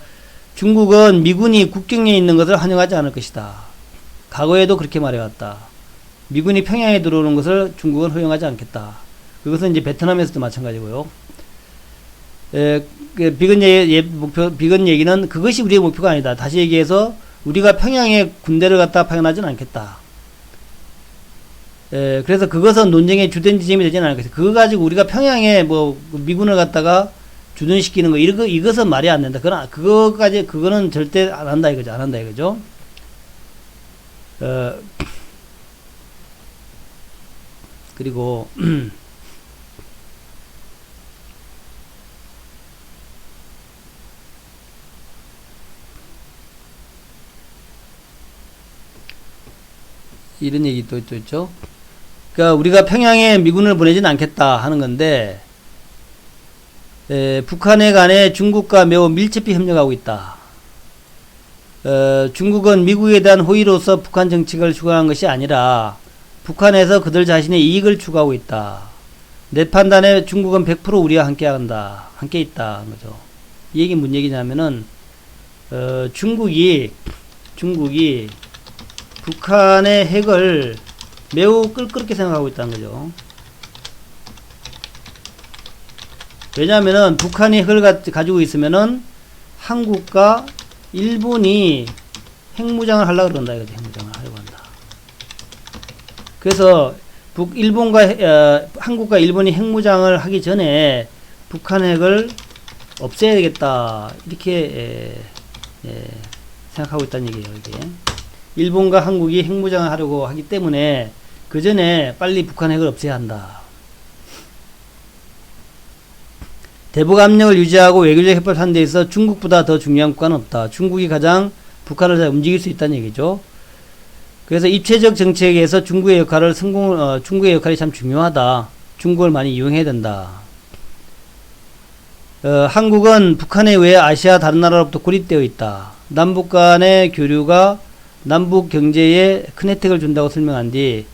중국은 미군이 국경에 있는 것을 환영하지 않을 것이다. 과거에도 그렇게 말해왔다. 미군이 평양에 들어오는 것을 중국은 허용하지 않겠다. 그것은 이제 베트남에서도 마찬가지고요. 비건 얘기는 그것이 우리의 목표가 아니다. 다시 얘기해서 우리가 평양에 군대를 갖다 파견하지는 않겠다. 그래서 그것은 논쟁의 주된 지점이 되지는 않을 것이다. 그거 가지고 우리가 평양에 뭐 미군을 갖다가 주둔시키는 거, 이것은 말이 안 된다. 그거는 절대 안 한다 이거죠. 안 한다 이거죠. 그리고, 이런 얘기 또 있죠. 그러니까 우리가 평양에 미군을 보내지는 않겠다 하는 건데, 북한에 관해 중국과 매우 밀접히 협력하고 있다. 중국은 미국에 대한 호의로서 북한 정책을 추구하는 것이 아니라 북한에서 그들 자신의 이익을 추구하고 있다. 내 판단에 중국은 100% 우리와 함께 있다. 거죠. 이 얘기 무슨 얘기냐면은, 중국이 북한의 핵을 매우 껄끄럽게 생각하고 있다는 거죠. 왜냐하면은 북한이 핵을 가지고 있으면은 한국과 일본이 핵무장을 하려고 그런다 이거죠. 핵무장을 하려고 한다. 그래서 한국과 일본이 핵무장을 하기 전에 북한 핵을 없애야 되겠다 이렇게 생각하고 있다는 얘기예요. 이게 일본과 한국이 핵무장을 하려고 하기 때문에 그 전에 빨리 북한 핵을 없애야 한다. 대북 압력을 유지하고 외교적 협력을 하는 데 있어 중국보다 더 중요한 국가는 없다. 중국이 가장 북한을 잘 움직일 수 있다는 얘기죠. 그래서 입체적 정책에서 중국의 역할이 참 중요하다. 중국을 많이 이용해야 된다. 한국은 북한에 의해 아시아 다른 나라로부터 고립되어 있다. 남북 간의 교류가 남북 경제에 큰 혜택을 준다고 설명한 뒤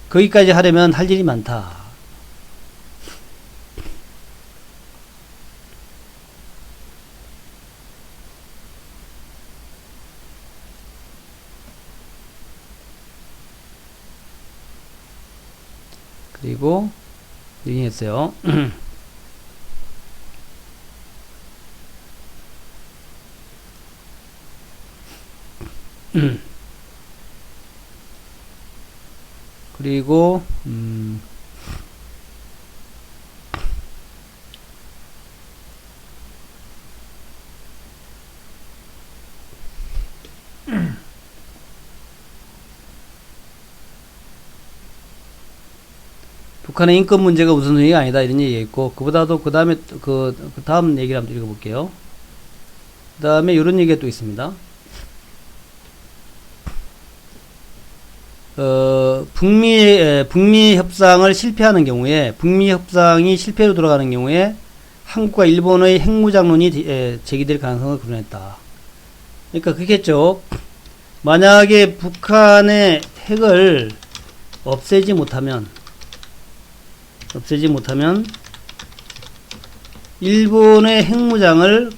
거기까지 하려면 할 일이 많다. 그리고 유인했어요. 그리고 북한의 인권 문제가 우선순위가 아니다 이런 얘기가 있고, 그보다도 그 다음에 그 다음 얘기를 한번 읽어볼게요. 그 다음에 이런 얘기가 또 있습니다. 북미 협상을 실패하는 경우에, 북미 협상이 실패로 돌아가는 경우에 한국과 일본의 핵무장론이 제기될 가능성을 거론했다. 그러니까 그겠죠. 만약에 북한의 핵을 없애지 못하면 일본의 핵무장을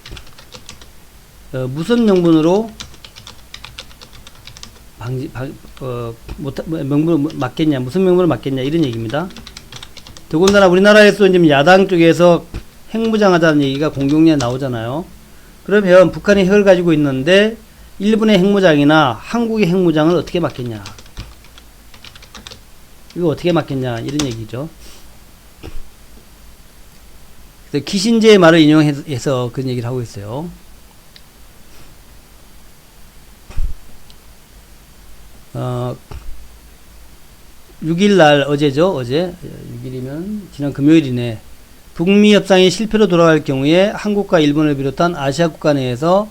무슨 명분으로 막겠냐, 무슨 명분으로 막겠냐 이런 얘기입니다. 더군다나 우리나라에서 지금 야당 쪽에서 핵무장하자는 얘기가 공공연히 나오잖아요. 그러면 북한이 핵을 가지고 있는데 일본의 핵무장이나 한국의 핵무장을 어떻게 막겠냐, 이거 어떻게 막겠냐 이런 얘기죠. 키신저의 말을 인용해서 그런 얘기를 하고 있어요. 6일날, 어제죠. 어제 6일이면 지난 금요일이네. 북미 협상이 실패로 돌아갈 경우에 한국과 일본을 비롯한 아시아 국가 내에서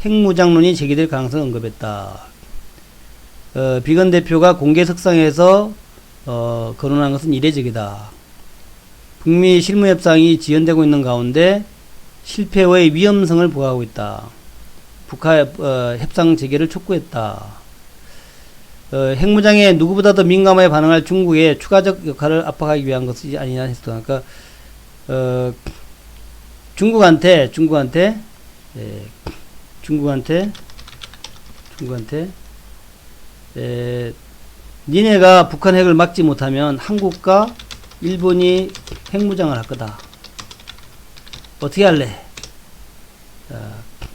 핵무장론이 제기될 가능성을 언급했다. 비건 대표가 공개 석상에서 거론한 것은 이례적이다. 북미 실무협상이 지연되고 있는 가운데 실패의 위험성을 부과하고 있다. 북한 협상 재개를 촉구했다. 핵무장에 누구보다 더 민감하게 반응할 중국의 추가적 역할을 압박하기 위한 것이 아니냐 했다. 그러니까 중국한테 니네가 북한 핵을 막지 못하면 한국과 일본이 핵무장을 할 거다. 어떻게 할래?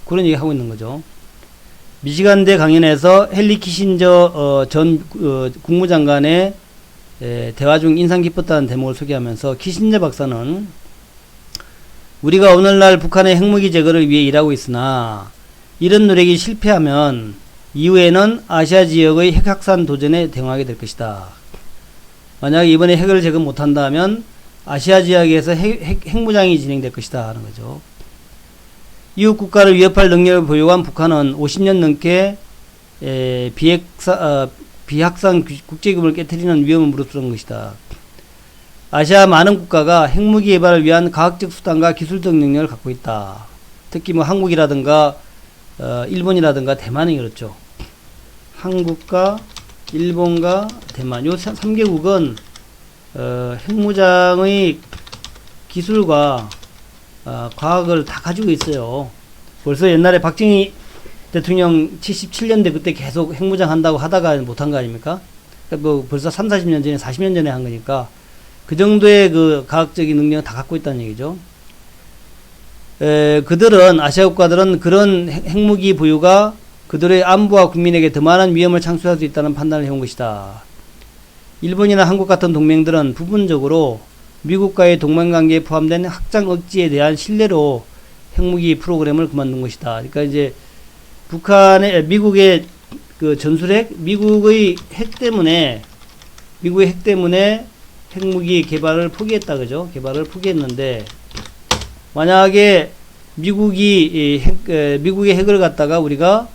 그런 얘기 하고 있는 거죠. 미시간대 강연에서 헨리 키신저 전 국무장관의 대화 중 인상 깊었다는 대목을 소개하면서 키신저 박사는 우리가 오늘날 북한의 핵무기 제거를 위해 일하고 있으나 이런 노력이 실패하면 이후에는 아시아 지역의 핵 확산 도전에 대응하게 될 것이다. 만약 이번에 핵을 제거 못한다면 아시아 지역에서 핵무장이 진행될 것이다 하는 거죠. 이웃 국가를 위협할 능력을 보유한 북한은 50년 넘게 비확산 국제규범을 깨뜨리는 위험을 무릅쓰는 것이다. 아시아 많은 국가가 핵무기 개발을 위한 과학적 수단과 기술적 능력을 갖고 있다. 특히 뭐 한국이라든가 일본이라든가 대만이 그렇죠. 한국과 일본과 대만, 요 3개국은 핵무장의 기술과 과학을 다 가지고 있어요. 벌써 옛날에 박정희 대통령 77년대 그때 계속 핵무장 한다고 하다가 못한 거 아닙니까? 그러니까 뭐 벌써 3, 40년 전에, 40년 전에 한 거니까 그 정도의 그 과학적인 능력을 다 갖고 있다는 얘기죠. 그들은, 아시아 국가들은 그런 핵무기 보유가 그들의 안보와 국민에게 더 많은 위험을 창출할 수 있다는 판단을 해온 것이다. 일본이나 한국 같은 동맹들은 부분적으로 미국과의 동맹관계에 포함된 확장 억지에 대한 신뢰로 핵무기 프로그램을 그만둔 것이다. 그러니까 이제 미국의 그 전술핵, 미국의 핵 때문에 핵무기 개발을 포기했다, 그죠? 개발을 포기했는데, 만약에 미국의 핵을 갖다가 우리가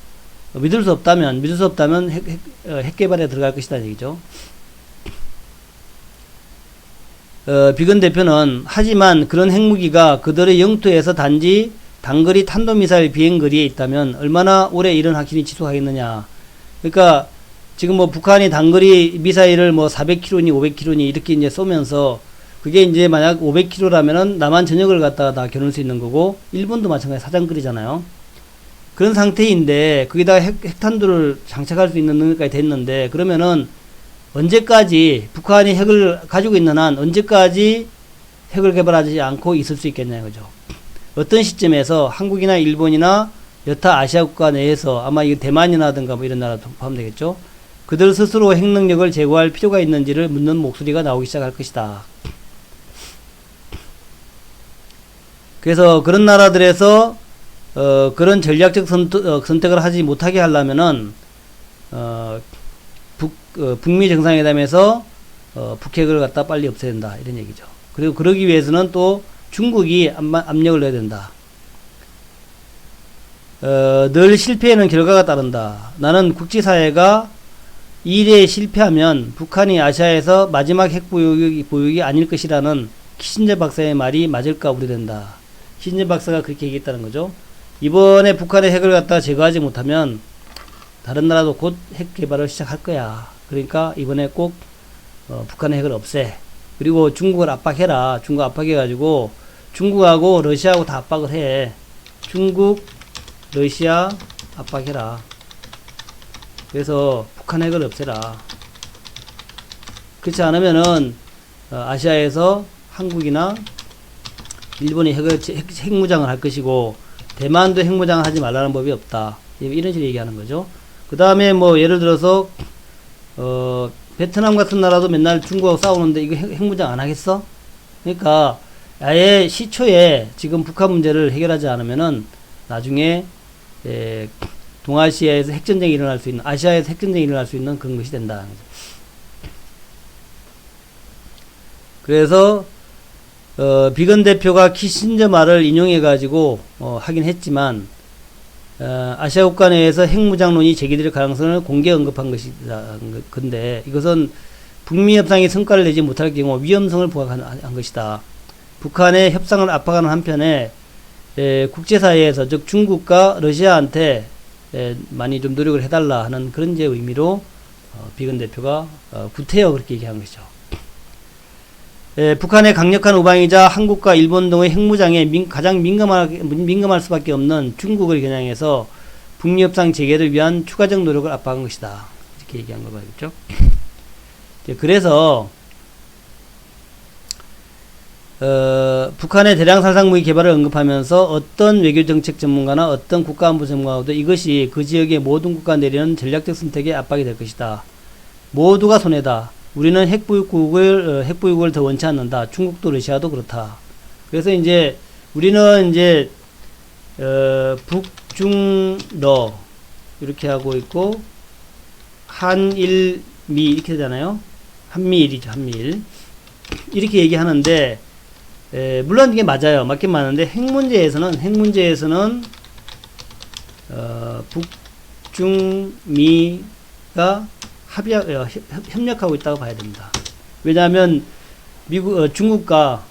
믿을 수 없다면 핵 개발에 들어갈 것이다, 얘기죠. 비건 대표는 하지만 그런 핵무기가 그들의 영토에서 단지 단거리 탄도미사일 비행거리에 있다면 얼마나 오래 이런 확신이 지속하겠느냐. 그러니까 지금 뭐 북한이 단거리 미사일을 뭐 400km니 500km니 이렇게 이제 쏘면서 그게 이제 만약 500km라면은 남한 전역을 갖다가 다 겨눌 수 있는 거고 일본도 마찬가지 사정거리잖아요. 그런 상태인데 거기다가 핵탄두를 장착할 수 있는 능력까지 됐는데 그러면은 언제까지 북한이 핵을 가지고 있는 한 언제까지 핵을 개발하지 않고 있을 수 있겠냐 그죠. 어떤 시점에서 한국이나 일본이나 여타 아시아 국가 내에서 아마 이 대만이라든가 뭐 이런 나라도 포함되겠죠. 그들 스스로 핵 능력을 제고할 필요가 있는지를 묻는 목소리가 나오기 시작할 것이다. 그래서 그런 나라들에서 그런 전략적 선택을 하지 못하게 하려면은 북미 정상회담에서 북핵을 갖다 빨리 없애야 된다 이런 얘기죠. 그리고 그러기 위해서는 또 중국이 압력을 넣어야 된다. 늘 실패에는 결과가 따른다. 나는 국제사회가 이 일에 실패하면 북한이 아시아에서 마지막 핵 보유국이 아닐 것이라는 키신저 박사의 말이 맞을까 우려된다. 키신저 박사가 그렇게 얘기했다는 거죠. 이번에 북한의 핵을 갖다가 제거하지 못하면 다른 나라도 곧 핵 개발을 시작할 거야. 그러니까 이번에 꼭 북한의 핵을 없애. 그리고 중국을 압박해라. 중국 압박해가지고 중국하고 러시아하고 다 압박을 해. 중국, 러시아 압박해라. 그래서 북한 핵을 없애라. 그렇지 않으면은 아시아에서 한국이나 일본이 핵무장을 할 것이고 대만도 핵무장을 하지 말라는 법이 없다. 이런 식으로 얘기하는 거죠. 그 다음에 뭐 예를 들어서 베트남 같은 나라도 맨날 중국하고 싸우는데 이거 핵무장 안 하겠어? 그러니까 아예 시초에 지금 북한 문제를 해결하지 않으면은 나중에 동아시아에서 핵전쟁이 일어날 수 있는, 아시아에서 핵전쟁이 일어날 수 있는 그런 것이 된다. 그래서 비건 대표가 키신저 말을 인용해가지고 하긴 했지만 아시아 국가 내에서 핵무장론이 제기될 가능성을 공개 언급한 것이다. 근데 이것은 북미 협상이 성과를 내지 못할 경우 위험성을 부각한 것이다. 북한의 협상을 압박하는 한편에 국제사회에서 즉 중국과 러시아한테 많이 좀 노력을 해달라 하는 그런 제 의미로 비건 대표가 구태여 그렇게 얘기한 것이죠. 북한의 강력한 우방이자 한국과 일본 등의 핵무장에 가장 민감할 수밖에 없는 중국을 겨냥해서 북미 협상 재개를 위한 추가적 노력을 압박한 것이다. 이렇게 얘기한 거 봐야겠죠. 그래서 북한의 대량 살상무기 개발을 언급하면서 어떤 외교정책 전문가나 어떤 국가안보 전문가도 이것이 그 지역의 모든 국가가 내리는 전략적 선택에 압박이 될 것이다. 모두가 손해다. 우리는 핵보유국을 더 원치 않는다. 중국도 러시아도 그렇다. 그래서 이제 우리는 이제 북중러 이렇게 하고 있고 한일미 이렇게 되잖아요. 한미일이죠. 한미일 이렇게 얘기하는데 물론 이게 맞아요. 맞긴 맞는데 핵 문제에서는 북중미가 협력하고 있다고 봐야 됩니다. 왜냐하면 중국과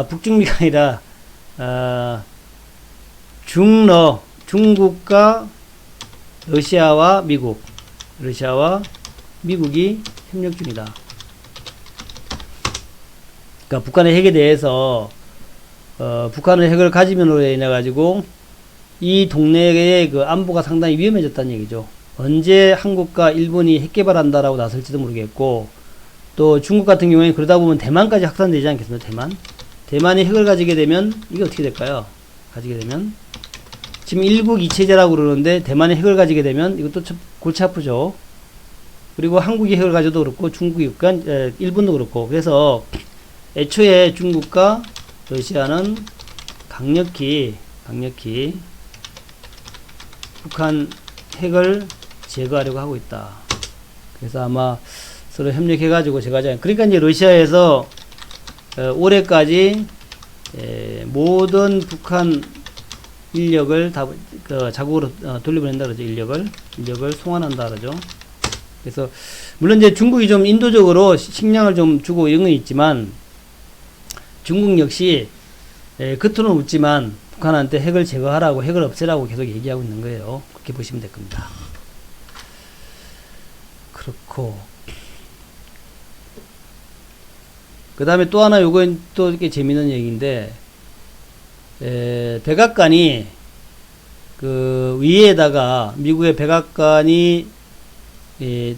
북중미가 아니라 중국과 러시아와 미국이 협력 중이다. 그러니까 북한의 핵에 대해서 북한의 핵을 가지면으로 인해 가지고 이 동네의 그 안보가 상당히 위험해졌다는 얘기죠. 언제 한국과 일본이 핵 개발한다라고 나설지도 모르겠고 또 중국 같은 경우에 그러다 보면 대만까지 확산되지 않겠습니까? 대만이 핵을 가지게 되면 이게 어떻게 될까요? 가지게 되면 지금 일국 이체제라고 그러는데 대만이 핵을 가지게 되면 이것도 참 골치 아프죠. 그리고 한국이 핵을 가져도 그렇고 일본도 그렇고 그래서 애초에 중국과 러시아는 강력히 북한 핵을 제거하려고 하고 있다. 그래서 아마 서로 협력해가지고 그러니까 이제 러시아에서 올해까지 모든 북한 인력을 다 자국으로 돌려보낸다 그러죠. 인력을 송환한다 그러죠. 그래서 물론 이제 중국이 좀 인도적으로 식량을 좀 주고 이런 건 있지만 중국 역시 겉으로는 웃지만 북한한테 핵을 제거하라고 핵을 없애라고 계속 얘기하고 있는 거예요. 그렇게 보시면 될 겁니다. 그렇고, 그 다음에 또 하나 요건 또 이렇게 재밌는 얘기인데, 백악관이 그 위에다가 미국의 백악관이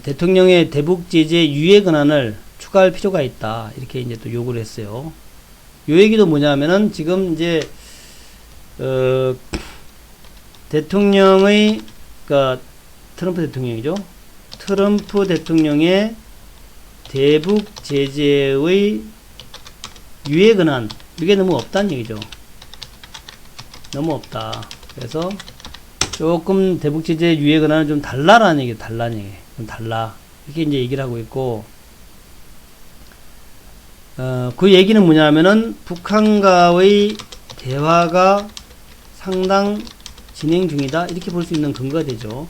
대통령의 대북 제재 유예 권한을 추가할 필요가 있다. 이렇게 이제 또 요구를 했어요. 요 얘기도 뭐냐면은 지금 이제 대통령의, 그러니까 트럼프 대통령이죠. 트럼프 대통령의 대북 제재의 유예 권한, 이게 너무 없다는 얘기죠. 너무 없다. 그래서 조금 대북 제재 유예 권한을 좀 달라라는 얘기, 달라는 얘기, 좀 달라. 이렇게 이제 얘기를 하고 있고, 그 얘기는 뭐냐면은 북한과의 대화가 상당 진행 중이다. 이렇게 볼 수 있는 근거가 되죠.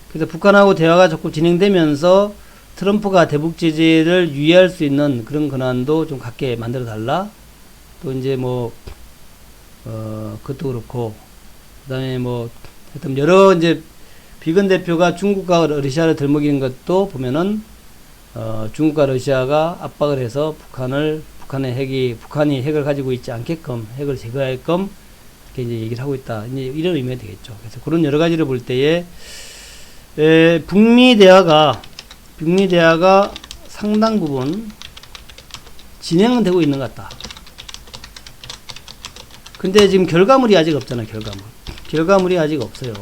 그래서 북한하고 대화가 자꾸 진행되면서 트럼프가 대북 제재를 유예할 수 있는 그런 권한도 좀 갖게 만들어 달라. 또 이제 뭐 그것도 그렇고, 그다음에 뭐 하여튼 여러 이제 비건 대표가 중국과 러시아를 들먹이는 것도 보면은 중국과 러시아가 압박을 해서 북한이 핵을 가지고 있지 않게끔, 핵을 제거하게끔 이렇게 이제 얘기를 하고 있다. 이제 이런 의미가 되겠죠. 그래서 그런 여러 가지를 볼 때에 북미 대화가 상당 부분 진행은 되고 있는 것 같다. 근데 지금 결과물이 아직 없잖아요. 결과물이 아직 없어요.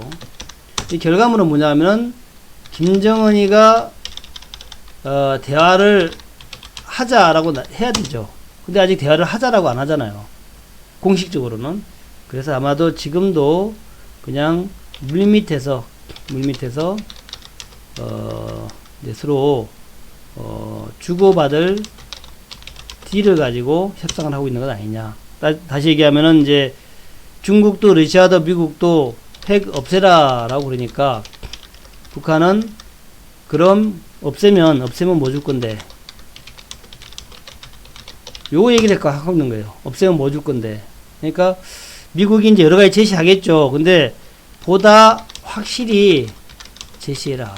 이 결과물은 뭐냐면은 김정은이가 대화를 하자라고 해야 되죠. 근데 아직 대화를 하자라고 안 하잖아요. 공식적으로는. 그래서 아마도 지금도 그냥 물밑에서 이제 서로 주고받을 딜을 가지고 협상을 하고 있는 것 아니냐. 다시 얘기하면은 이제 중국도 러시아도 미국도 핵 없애라라고 그러니까 북한은 그럼 없애면 뭐 줄 건데, 요거 얘기를 하고 있는 거예요. 없애면 뭐 줄 건데. 그러니까 미국이 이제 여러 가지 제시하겠죠. 근데 보다 확실히 제시해라.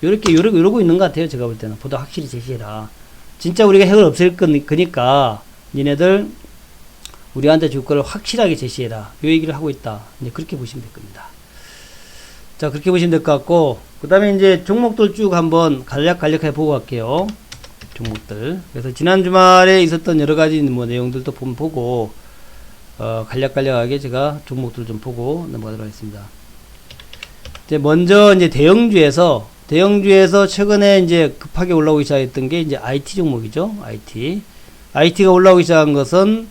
이러고 있는 것 같아요. 제가 볼 때는. 보다 확실히 제시해라. 진짜 우리가 핵을 없앨 거니까 니네들 우리한테 줄 거를 확실하게 제시해라. 요 얘기를 하고 있다. 이제 그렇게 보시면 될 겁니다. 자, 그렇게 보시면 될 것 같고, 그 다음에 이제 종목들 쭉 한번 간략하게 보고 갈게요. 종목들. 그래서 지난 주말에 있었던 여러 가지 뭐 내용들도 보고, 간략하게 제가 종목들 좀 보고 넘어가도록 하겠습니다. 이제 먼저 이제 대형주에서 최근에 이제 급하게 올라오기 시작했던 게 이제 IT 종목이죠. IT가 올라오기 시작한 것은,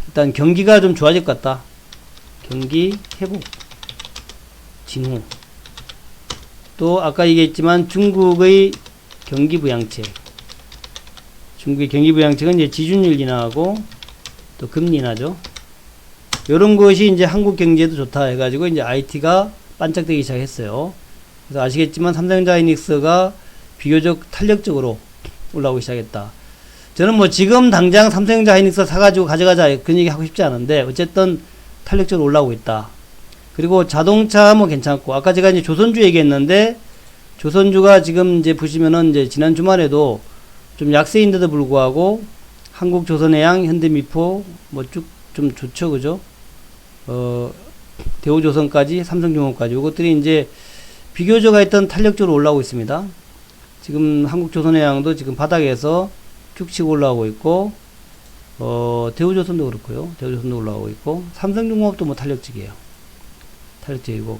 일단 경기가 좀 좋아질 것 같다. 경기 회복. 진후. 또 아까 얘기했지만 중국의 경기 부양책. 중국의 경기 부양책은 이제 지준율 인하하고 또 금리 인하죠. 요런 것이 이제 한국 경제에도 좋다 해가지고 이제 IT가 반짝되기 시작했어요. 그래서 아시겠지만 삼성전자하이닉스가 비교적 탄력적으로 올라오기 시작했다. 저는 뭐 지금 당장 삼성전자하이닉스 사가지고 가져가자 그런 얘기 하고 싶지 않은데 어쨌든 탄력적으로 올라오고 있다. 그리고 자동차 뭐 괜찮고, 아까 제가 이제 조선주 얘기했는데 조선주가 지금 이제 보시면은 이제 지난 주말에도 좀 약세인데도 불구하고 한국조선해양, 현대미포 뭐 쭉 좀 좋죠, 그죠? 대우조선까지, 삼성중공업까지 이것들이 이제 비교적 하여튼 탄력적으로 올라오고 있습니다. 지금 한국조선해양도 지금 바닥에서 쭉 치고 올라오고 있고, 대우조선도 그렇고요. 대우조선도 올라오고 있고, 삼성중공업도 뭐 탄력적이에요. 탄력적이고,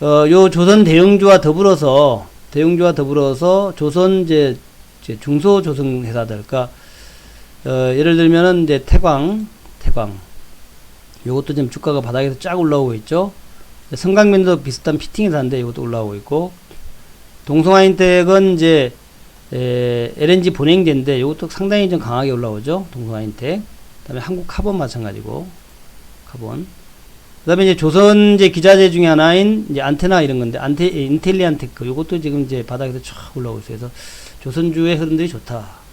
요 조선 대형주와 더불어서 조선 이제 중소조선 회사들, 그러니까 예를 들면은 이제 태광 요것도 지금 주가가 바닥에서 쫙 올라오고 있죠. 성강면도 비슷한 피팅 회사인데 이것도 올라오고 있고, 동성하인텍은 이제 LNG 본행제인데 이것도 상당히 좀 강하게 올라오죠. 동성하인텍. 그다음에 한국카본 마찬가지고, 카본. 그다음에 이제 조선 이제 기자재 중에 하나인 이제 안테나 이런 건데 인텔리안테크 요것도 지금 이제 바닥에서 쫙 올라오고 있어요. 그래서 조선주의 흐름들이 좋다.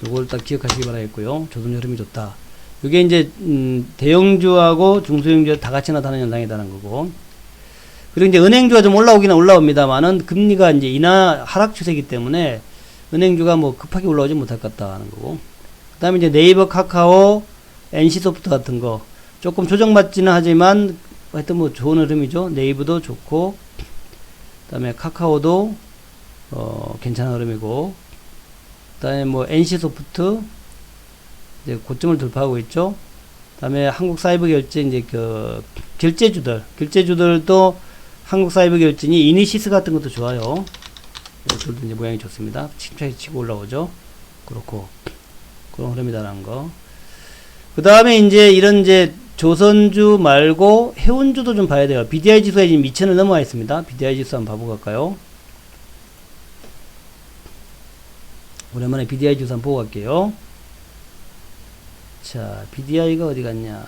요걸 딱 기억하시기 바라겠고요. 조선주 흐름이 좋다. 요게 이제 대형주하고 중소형주 다 같이 나타나는 현상이라는 거고. 그리고 이제 은행주가 좀 올라오긴 올라옵니다만은 금리가 이제 인하 하락 추세이기 때문에 은행주가 뭐 급하게 올라오지 못할 것 같다 하는 거고. 그 다음에 이제 네이버, 카카오, NC소프트 같은 거 조금 조정받지는 하지만 하여튼 뭐 좋은 흐름이죠. 네이버도 좋고, 그 다음에 카카오도 괜찮은 흐름이고, 그 다음에 뭐 NC소프트 이제 고점을 돌파하고 있죠. 그 다음에 한국사이버결제 이제 그 결제주들도 한국사이버결제니 이니시스 같은 것도 좋아요. 이들도 이제 모양이 좋습니다. 침착히 치고 올라오죠. 그렇고 그런 흐름이다라는 거. 그 다음에 이제 이런 이제 조선주 말고 해운주도 좀 봐야 돼요. BDI 지수가 지금 2000을 넘어와 있습니다. BDI 지수 한번 봐보고 갈까요? 오랜만에 BDI 지수 한번 보고 갈게요. 자, BDI가 어디 갔냐?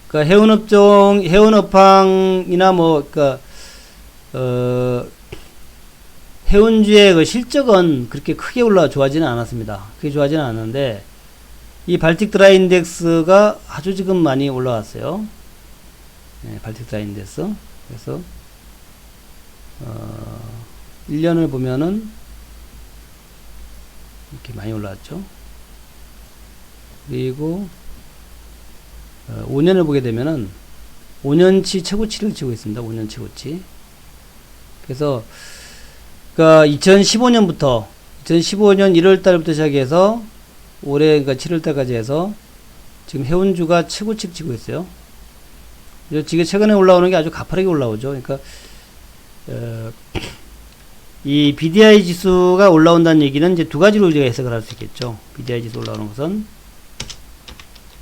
그러니까 해운업황이나 뭐, 그러니까 해운주의 그 실적은 그렇게 크게 좋아지는 않았습니다. 크게 좋아지는 않았는데, 이 발틱 드라이 인덱스가 아주 지금 많이 올라왔어요. 네, 발틱 드라이 인덱스. 그래서, 1년을 보면은, 이렇게 많이 올라왔죠. 그리고, 5년을 보게 되면은 5년치 최고치를 치고 있습니다. 5년 최고치. 그래서 그러니까 2015년 1월 달부터 시작해서 올해 그러니까 7월 달까지 해서 지금 해운주가 최고치를 치고 있어요. 지금 최근에 올라오는 게 아주 가파르게 올라오죠. 그러니까 이 BDI 지수가 올라온다는 얘기는 이제 두 가지로 우리가 해석을 할 수 있겠죠. BDI 지수 올라오는 것은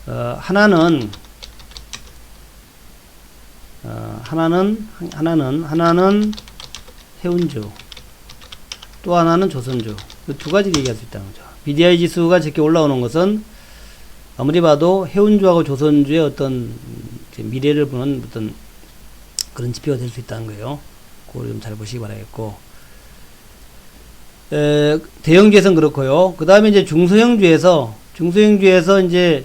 하나는 해운주, 또 하나는 조선주. 두 가지를 얘기할 수 있다는 거죠. BDI 지수가 저렇게 올라오는 것은 아무리 봐도 해운주하고 조선주의 어떤 미래를 보는 어떤 그런 지표가 될 수 있다는 거예요. 그걸 좀 잘 보시기 바라겠고, 대형주에서는 그렇고요. 그 다음에 이제 중소형주에서 이제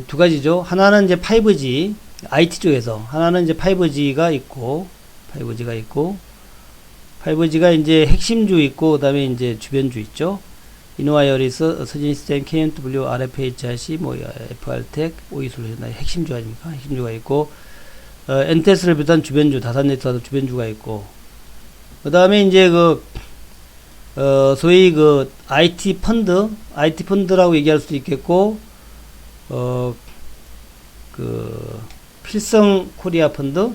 두 가지죠. 하나는 이제 5G, IT 쪽에서, 하나는 이제 5G가 있고, 5G가 이제 핵심주 있고, 그 다음에 이제 주변주 있죠. 이노와이어리스, 서진시스템, KMW, RFHRC, 뭐, FR텍, 오이솔루션, 핵심주 아닙니까? 핵심주가 있고, 엔테스를 비롯한 주변주, 다산네트워크 주변주가 있고, 그 다음에 이제 소위 IT 펀드라고 얘기할 수도 있겠고, 필성 코리아 펀드,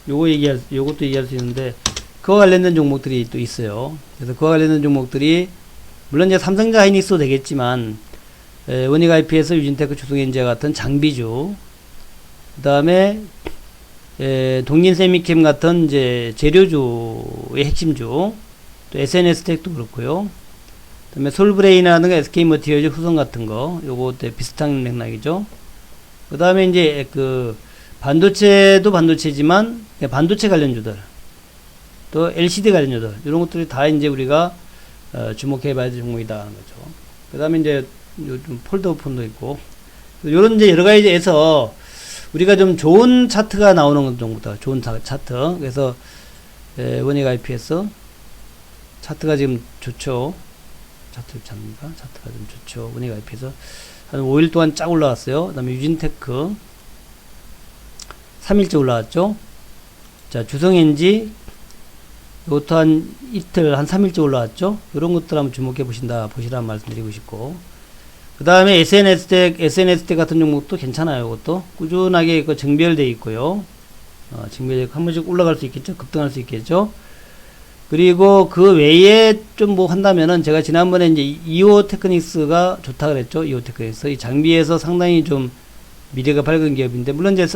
요것도 얘기할 수 있는데, 그와 관련된 종목들이 또 있어요. 그래서 그와 관련된 종목들이, 물론 이제 삼성전자 하이닉스도 되겠지만, 원익 IPS, 유진테크, 주성엔지와 같은 장비주, 그 다음에, 동진세미캠 같은 이제 재료주의 핵심주, 또 SNS텍도 그렇고요. 그 다음에 솔브레인이라든가 SK머티리얼즈 후성 같은 거, 요거 비슷한 맥락이죠. 그 다음에 이제 반도체도 반도체지만, 반도체 관련주들, 또 LCD 관련주들, 이런 것들이 다 이제 우리가, 주목해 봐야 될 종목이다 하는 거죠. 그 다음에 이제 요즘 폴더 폰도 있고, 요런 이제 여러 가지에서 우리가 좀 좋은 차트가 나오는 정도다. 좋은 차트. 그래서, 원익 IPS, 차트가 지금 좋죠. 차트가 좀 좋죠. 원익 IPS. 한 5일 동안 쫙 올라왔어요. 그 다음에 유진테크. 3일째 올라왔죠. 자, 주성엔지. 이것도 한 이틀, 한 3일째 올라왔죠. 이런 것들 한번 주목해 보시라는 말씀 드리고 싶고. 그 다음에 SNS텍 같은 종목도 괜찮아요. 이것도. 꾸준하게 정별되어 있고요. 정별되어 한 번씩 올라갈 수 있겠죠. 급등할 수 있겠죠. 그리고 그 외에 좀 뭐 한다면은 제가 지난번에 이제 이오 테크닉스가 좋다 그랬죠. 이오 테크닉스. 이 장비에서 상당히 좀 미래가 밝은 기업인데, 물론 이제,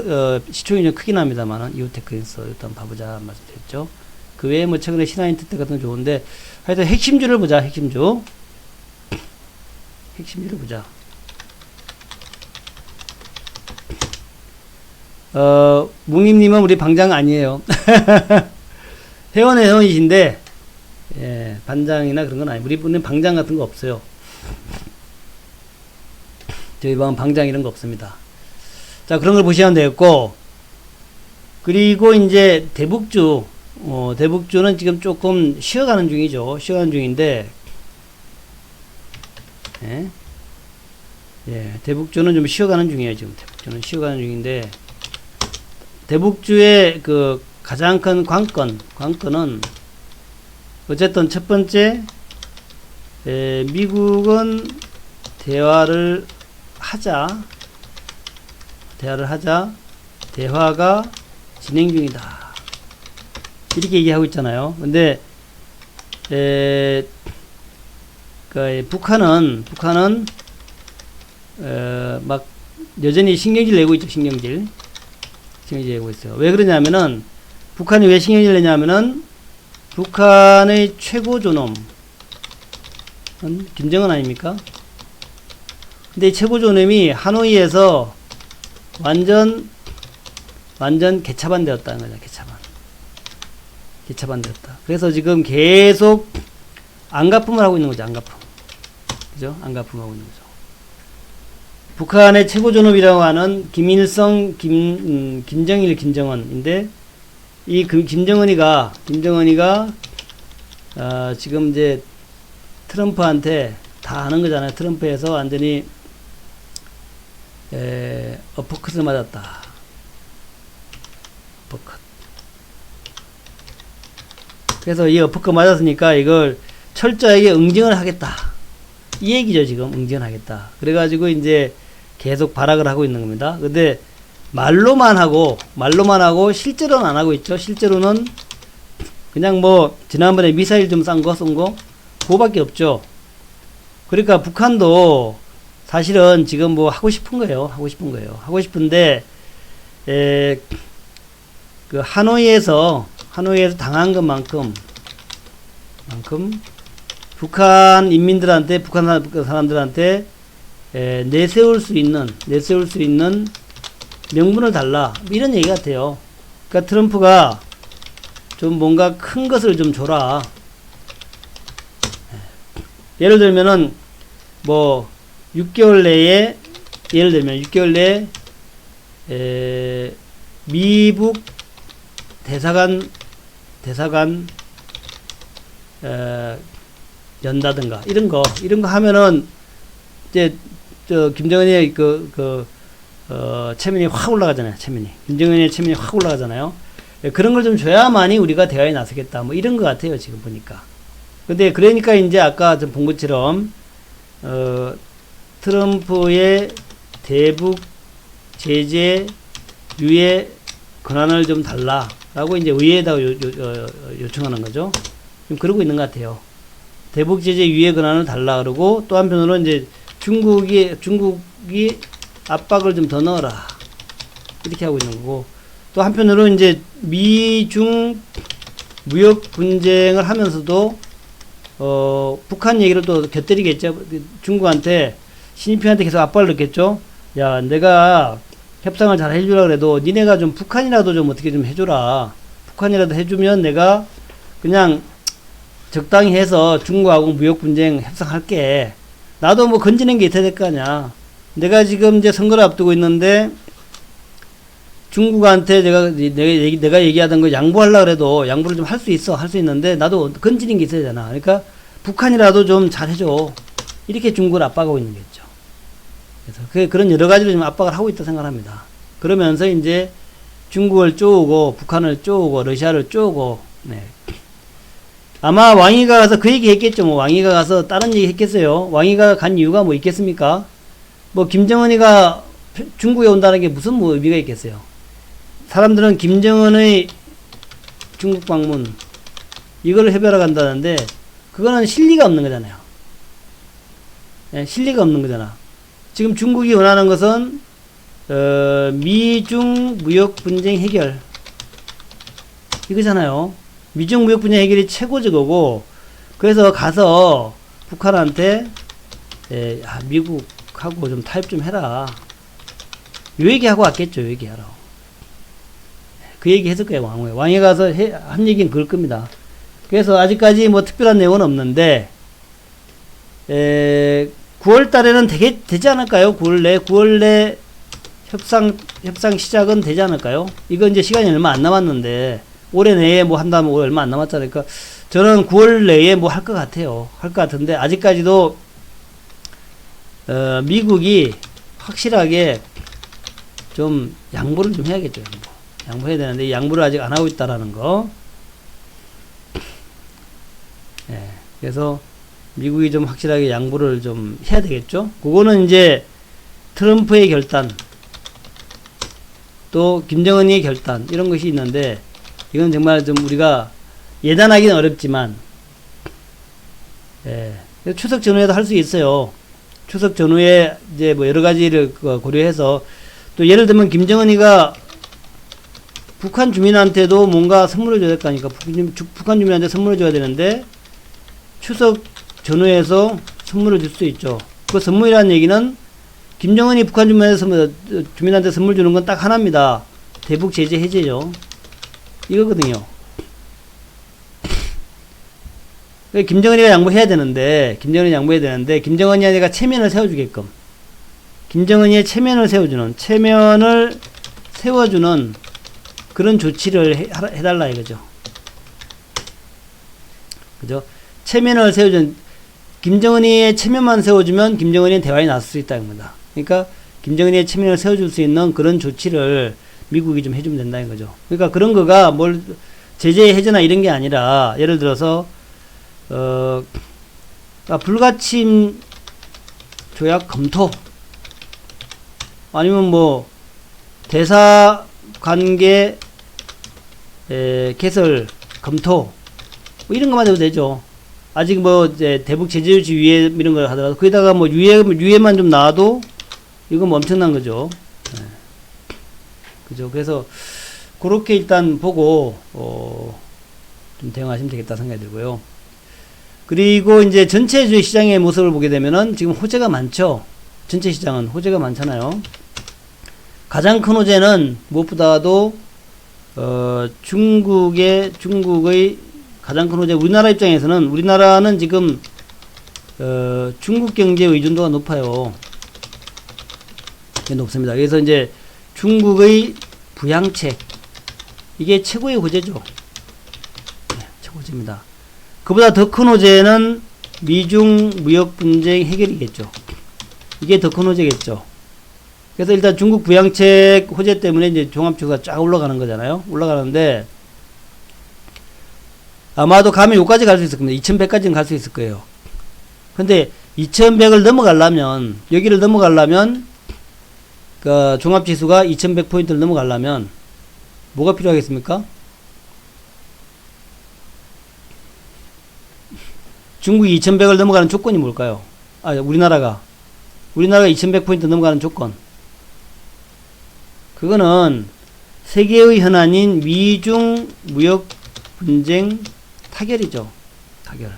시총이 좀 크긴 합니다만은, 이오 테크닉스 일단 봐보자 말씀드렸죠. 그 외에 뭐 최근에 신한인터텍 같은 거 좋은데, 하여튼 핵심주를 보자, 핵심주를 보자. 묵님님은 우리 방장 아니에요. 회원이신데, 예, 반장이나 그런 건 아니에요. 우리 분은 방장 같은 거 없어요. 저희 방은 방장 이런 거 없습니다. 자, 그런 걸 보시면 되겠고, 그리고 이제 대북주, 대북주는 지금 조금 쉬어가는 중이죠. 쉬어가는 중인데, 예, 예, 대북주는 좀 쉬어가는 중이에요. 지금 대북주는 쉬어가는 중인데, 대북주의 그 가장 큰 관건은 어쨌든 첫 번째, 미국은 대화를 하자, 대화가 진행 중이다. 이렇게 얘기하고 있잖아요. 근데, 북한은, 막, 여전히 신경질 내고 있죠, 신경질 내고 있어요. 왜 그러냐면은, 북한이 왜 신경질 내냐면은, 북한의 최고 존엄은 김정은 아닙니까? 근데 이 최고 존엄이 하노이에서 완전 개차반되었다는 거죠. 개차반되었다. 그래서 지금 계속 안가품을 하고 있는 거죠. 그죠? 안가품 하고 있는 거죠. 북한의 최고 존엄이라고 하는 김일성, 김정일, 김정은인데 이 김정은이가 지금 이제 트럼프한테 다 아는 거잖아요. 트럼프에서 완전히 어퍼컷을 맞았다. 어퍼컷. 그래서 이 어퍼컷 맞았으니까 이걸 철저하게 응징을 하겠다. 이 얘기죠, 지금. 응징하겠다. 그래가지고 이제 계속 발악을 하고 있는 겁니다. 근데 말로만 하고 실제로는 안 하고 있죠. 실제로는 그냥 뭐 지난번에 미사일 좀 쏜 거 그거밖에 없죠. 그러니까 북한도 사실은 지금 뭐 하고 싶은 거예요. 하고 싶은데 그 하노이에서 당한 것만큼 북한 인민들한테, 북한 사람들한테 내세울 수 있는 명분을 달라, 이런 얘기 같아요. 그러니까 트럼프가 좀 뭔가 큰 것을 좀 줘라. 예를 들면은 뭐 6개월 내에 미북 대사관 연다든가 이런 거 하면은 이제 김정은의 체면이 확 올라가잖아요. 김정은의 체면이 확 올라가잖아요. 그런 걸 좀 줘야만이 우리가 대화에 나서겠다. 뭐 이런 것 같아요. 지금 보니까. 근데 그러니까 이제 아까 좀 본 것처럼 트럼프의 대북 제재 유예 권한을 좀 달라라고 이제 의회에다가 요청하는 거죠. 지금 그러고 있는 것 같아요. 대북 제재 유예 권한을 달라 그러고, 또 한편으로 이제 중국이 압박을 좀 더 넣어라, 이렇게 하고 있는 거고, 또 한편으로 이제 미중 무역 분쟁을 하면서도 북한 얘기를 또 곁들이겠죠. 중국한테, 시진핑한테 계속 압박을 넣겠죠. 야, 내가 협상을 잘 해주라 그래도 니네가 좀 북한이라도 좀 어떻게 좀 해줘라. 북한이라도 해주면 내가 그냥 적당히 해서 중국하고 무역 분쟁 협상할게. 나도 뭐 건지는 게 있어야 될 거 아니야. 내가 지금 이제 선거를 앞두고 있는데 중국한테 내가 얘기하던 거 양보하려고 그래도 양보를 좀 할 수 있는데 나도 건지는 게 있어야 되잖아. 그러니까 북한이라도 좀 잘해줘. 이렇게 중국을 압박하고 있는 거죠. 그래서 그런 여러 가지로 좀 압박을 하고 있다 생각합니다. 그러면서 이제 중국을 쪼우고, 북한을 쪼우고, 러시아를 쪼우고, 네. 아마 왕이가 가서 그 얘기 했겠죠. 뭐 왕이가 가서 다른 얘기 했겠어요. 왕이가 간 이유가 뭐 있겠습니까? 뭐 김정은이가 중국에 온다는 게 무슨 뭐 의미가 있겠어요. 사람들은 김정은의 중국 방문 이걸 해결하러 간다는데 그거는 실리가 없는 거잖아요. 네, 실리가 없는 거잖아. 지금 중국이 원하는 것은 미중 무역 분쟁 해결 이거잖아요. 미중 무역 분쟁 해결이 최고적이고, 그래서 가서 북한한테 미국하고 좀 타협 좀 해라, 요 얘기하고 왔겠죠. 요 얘기하러. 그 얘기 했을 거예요, 왕후에. 왕에 가서 한 얘기는 그럴 겁니다. 그래서 아직까지 뭐 특별한 내용은 없는데, 9월 달에는 되지 않을까요? 9월 내 협상 시작은 되지 않을까요? 이건 이제 시간이 얼마 안 남았는데, 올해 내에 뭐 한다면 올해 얼마 안 남았잖아요. 그러니까 저는 9월 내에 뭐 할 것 같아요. 할 것 같은데, 아직까지도, 미국이 확실하게 좀 양보를 좀 해야겠죠. 양보해야 되는데, 이 양보를 아직 안 하고 있다라는 거. 예, 그래서 미국이 좀 확실하게 양보를 좀 해야 되겠죠. 그거는 이제 트럼프의 결단, 또 김정은의 결단, 이런 것이 있는데, 이건 정말 좀 우리가 예단하기는 어렵지만, 예, 추석 전후에도 할 수 있어요. 추석 전후에 이제 뭐 여러 가지를 고려해서, 또 예를 들면 김정은이가 북한 주민한테도 뭔가 선물을 줘야 될 거 아닙니까? 북한 주민한테 선물을 줘야 되는데, 추석 전후에서 선물을 줄 수 있죠. 그 선물이라는 얘기는 김정은이 북한 주민한테 선물 주는 건 딱 하나입니다. 대북 제재 해제죠. 이거거든요. 김정은이가 양보해야 되는데, 김정은이가 체면을 세워주게끔, 김정은이의 체면을 세워주는 그런 조치를 해달라 이거죠. 그죠? 체면을 세워준, 김정은이의 체면만 세워주면 김정은이는 대화에 나설 수 있다는 겁니다. 그러니까 김정은이의 체면을 세워줄 수 있는 그런 조치를 미국이 좀 해주면 된다는 거죠. 그러니까 그런 거가 뭘 제재 해제나 이런 게 아니라, 예를 들어서 불가침 조약 검토, 아니면 뭐 대사 관계 개설 검토, 뭐 이런 것만 해도 되죠. 아직 뭐 이제 대북 제재 유지 유예 이런 걸 하더라도 거기다가 뭐 유예만 좀 나와도 이건 뭐 엄청난 거죠. 네. 그죠. 그래서 그렇게 일단 보고 좀 대응하시면 되겠다 생각이 들고요. 그리고 이제 전체 시장의 모습을 보게 되면은 지금 호재가 많죠. 전체 시장은 호재가 많잖아요. 가장 큰 호재는 무엇보다도 중국의 가장 큰 호재, 우리나라 입장에서는, 우리나라는 지금 중국 경제의 의존도가 높아요. 높습니다. 그래서 이제 중국의 부양책, 이게 최고의 호재죠. 네, 최고 호재입니다. 그보다 더 큰 호재는 미중 무역 분쟁 해결이겠죠. 이게 더 큰 호재겠죠. 그래서 일단 중국 부양책 호재 때문에 이제 종합지수가 쫙 올라가는 거잖아요. 올라가는데, 아마도 가면 요까지 갈 수 있을 겁니다. 2100까지는 갈 수 있을 거예요. 근데 2100을 넘어가려면, 여기를 넘어가려면, 그 종합지수가 2100포인트를 넘어가려면 뭐가 필요하겠습니까? 중국이 2100을 넘어가는 조건이 뭘까요? 우리나라가 2100포인트 넘어가는 조건. 그거는 세계의 현안인 미중 무역 분쟁 타결이죠. 타결.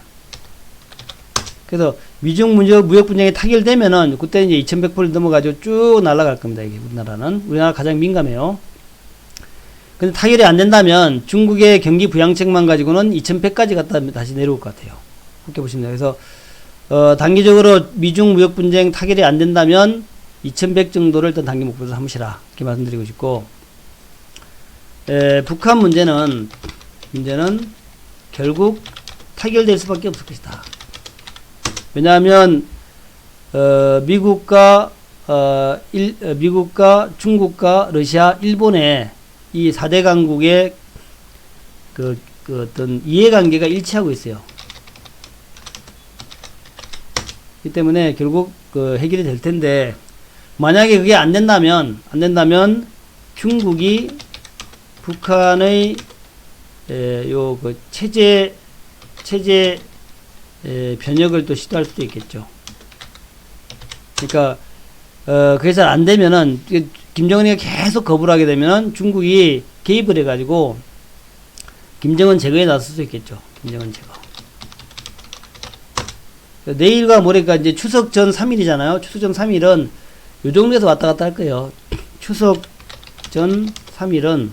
그래서 미중 무역 분쟁이 타결되면은 그때 이제 2100포인트 넘어가지고 쭉 날아갈 겁니다. 이게 우리나라 가장 민감해요. 근데 타결이 안 된다면 중국의 경기 부양책만 가지고는 2100까지 갔다 다시 내려올 것 같아요. 그렇게 보시면 돼요. 그래서 단기적으로 미중 무역 분쟁 타결이 안 된다면 2100 정도를 일단 단기 목표로 삼으시라, 이렇게 말씀드리고 싶고, 북한 문제는 결국 타결될 수밖에 없을 것이다. 왜냐하면 미국과 중국과 러시아, 일본의 이 4대 강국의 그 어떤 이해관계가 일치하고 있어요. 이 때문에 결국 해결이 될 텐데, 만약에 그게 안 된다면 중국이 북한의 체제 변혁을 또 시도할 수도 있겠죠. 그러니까 그게 잘 안 되면은, 김정은이가 계속 거부를 하게 되면은 중국이 개입을 해가지고 김정은 제거에 나설 수 있겠죠. 김정은 제거. 내일과 모레가 이제 추석 전 3일이잖아요. 추석 전 3일은 요 정도에서 왔다 갔다 할 거예요. 추석 전 3일은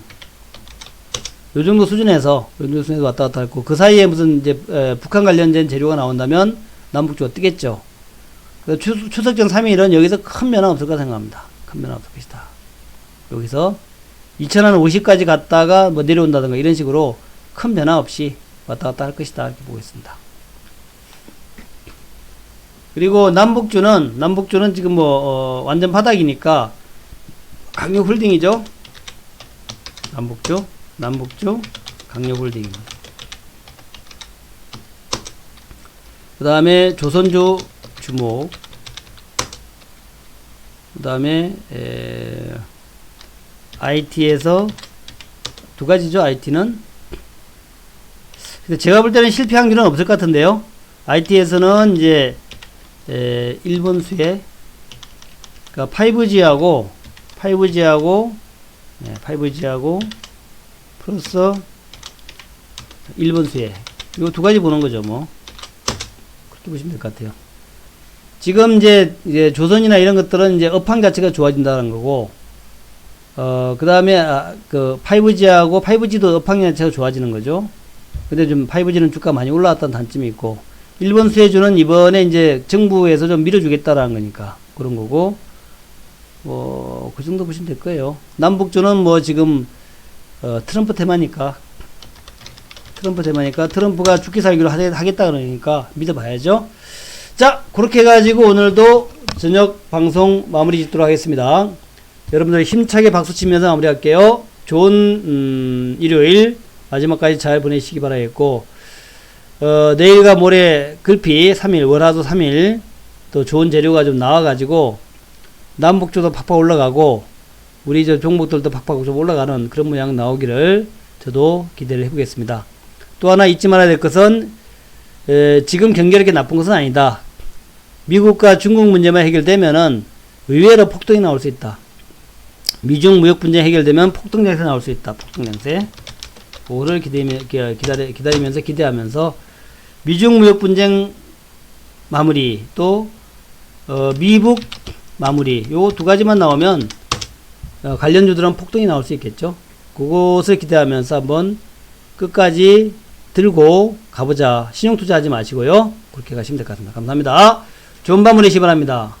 요 정도 수준에서 왔다 갔다 했고, 그 사이에 무슨 이제 북한 관련된 재료가 나온다면 남북주가 뜨겠죠. 그래서 추석 전 3일은 여기서 큰 변화 없을 거라 생각합니다. 큰 변화 없을 것이다. 여기서 2050까지 갔다가 뭐 내려온다든가 이런 식으로 큰 변화 없이 왔다 갔다 할 것이다. 이렇게 보고 있습니다. 그리고 남북주는 지금 뭐 완전 바닥이니까 강력홀딩이죠. 남북주 강력홀딩입니다. 그 다음에 조선주 주목, 그 다음에 IT에서 두 가지죠. IT는 근데 제가 볼 때는 실패 확률은 없을 것 같은데요. IT에서는 이제 일본 수혜, 그러니까 5G하고 플러스 일본 수혜, 이거 두 가지 보는 거죠. 뭐 그렇게 보시면 될 것 같아요. 지금 이제 조선이나 이런 것들은 이제 업황 자체가 좋아진다는 거고, 그 다음에 그 5G도 업황 자체가 좋아지는 거죠. 근데 좀 5G는 주가 많이 올라왔다는 단점이 있고, 일본 수혜주는 이번에 이제 정부에서 좀 밀어주겠다라는 거니까 그런 거고, 뭐 그 정도 보시면 될 거예요. 남북주는 뭐 지금 트럼프 테마니까 트럼프가 죽기 살기로 하겠다 그러니까 믿어봐야죠. 자, 그렇게 해가지고 오늘도 저녁 방송 마무리 짓도록 하겠습니다. 여러분들 힘차게 박수 치면서 마무리할게요. 좋은 일요일 마지막까지 잘 보내시기 바라겠고, 내일과 모레 글피 3일, 월화수 3일 또 좋은 재료가 좀 나와가지고 남북주도 팍팍 올라가고 우리 저 종목들도 팍팍 좀 올라가는 그런 모양 나오기를 저도 기대를 해보겠습니다. 또 하나 잊지 말아야 될 것은 지금 경기가 이렇게 나쁜 것은 아니다. 미국과 중국 문제만 해결되면은 의외로 폭등이 나올 수 있다. 미중 무역 분쟁 해결되면 폭등 양세 나올 수 있다. 폭등 양세. 그거를 기다리면서 기대하면서 미중 무역 분쟁 마무리 또 미북 마무리 요 두 가지만 나오면 관련주들은 폭등이 나올 수 있겠죠. 그것을 기대하면서 한번 끝까지 들고 가보자. 신용투자하지 마시고요. 그렇게 가시면 될 것 같습니다. 감사합니다. 좋은 밤 보내시기 바랍니다.